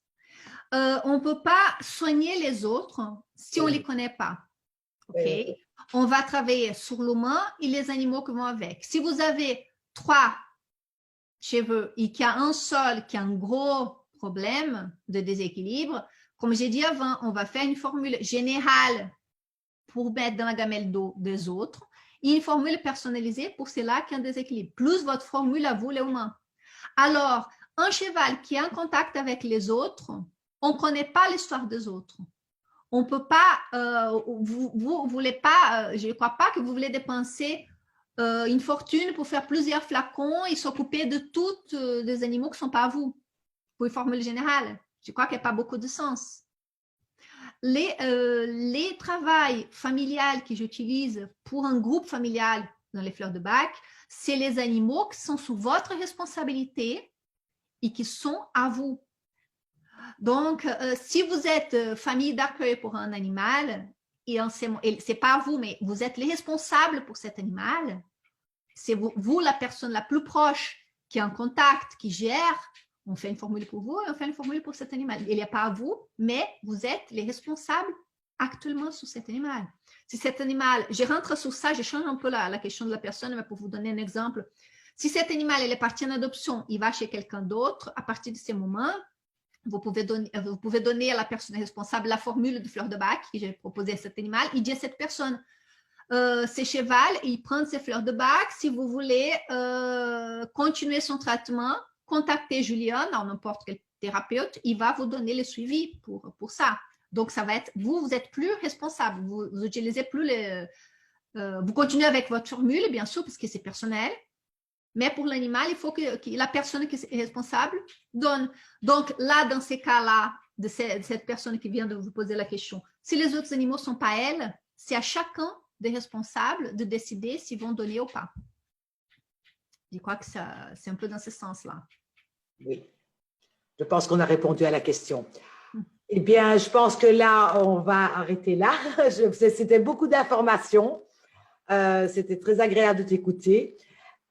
On ne peut pas soigner les autres si on ne les connaît pas. Okay? On va travailler sur l'humain et les animaux qui vont avec. Si vous avez 3 cheveux et qu'il y a un seul qui a un gros problème de déséquilibre, comme j'ai dit avant, on va faire une formule générale pour mettre dans la gamelle d'eau des autres et une formule personnalisée pour ceux-là qui ont un déséquilibre, plus votre formule à vous, les humains. Alors, un cheval qui est en contact avec les autres, on ne connaît pas l'histoire des autres. On ne peut pas, vous voulez pas, je ne crois pas que vous voulez dépenser une fortune pour faire plusieurs flacons et s'occuper de tous les animaux qui ne sont pas à vous. Pour une formule générale, je crois qu'il n'y a pas beaucoup de sens. Les travails familiales que j'utilise pour un groupe familial dans les fleurs de bac, c'est les animaux qui sont sous votre responsabilité et qui sont à vous. Donc, si vous êtes famille d'accueil pour un animal, et ce n'est pas vous, mais vous êtes les responsables pour cet animal, c'est vous la personne la plus proche qui est en contact, qui gère, on fait une formule pour vous et on fait une formule pour cet animal. Il n'y a pas à vous, mais vous êtes les responsables actuellement sur cet animal. Si cet animal, je rentre sur ça, je change un peu la question de la personne, mais pour vous donner un exemple, si cet animal il est parti en adoption, il va chez quelqu'un d'autre, à partir de ce moment, vous pouvez donner à la personne responsable la formule de fleur de bac que j'ai proposée à cet animal. Il dit à cette personne, c'est cheval, il prend ses fleurs de bac. Si vous voulez continuer son traitement, contactez Julien, n'importe quel thérapeute, il va vous donner le suivi pour ça. Donc, ça va être, vous êtes plus responsable. Vous utilisez plus les... vous continuez avec votre formule, bien sûr, parce que c'est personnel. Mais pour l'animal, il faut que la personne qui est responsable donne. Donc, là, dans ces cas-là, de cette personne qui vient de vous poser la question, si les autres animaux ne sont pas elles, c'est à chacun des responsables de décider s'ils vont donner ou pas. Je crois que c'est un peu dans ce sens-là. Oui, je pense qu'on a répondu à la question. Eh bien, je pense que là, on va arrêter là. C'était beaucoup d'informations. C'était très agréable de t'écouter.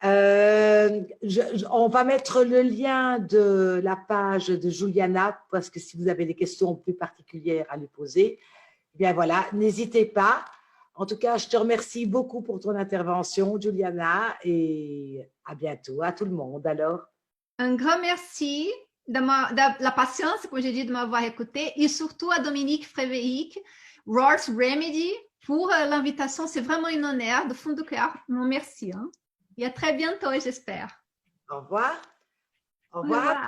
On va mettre le lien de la page de Juliana parce que si vous avez des questions plus particulières à lui poser, eh bien voilà, n'hésitez pas. En tout cas, je te remercie beaucoup pour ton intervention, Juliana, et à bientôt à tout le monde. Alors, un grand merci de la patience, comme j'ai dit, de m'avoir écouté, et surtout à Dominique Frédéric, Roarth Remedy, pour l'invitation. C'est vraiment un honneur, de fond de cœur. Merci. Hein. Et à très bientôt, j'espère. Au revoir. Au revoir.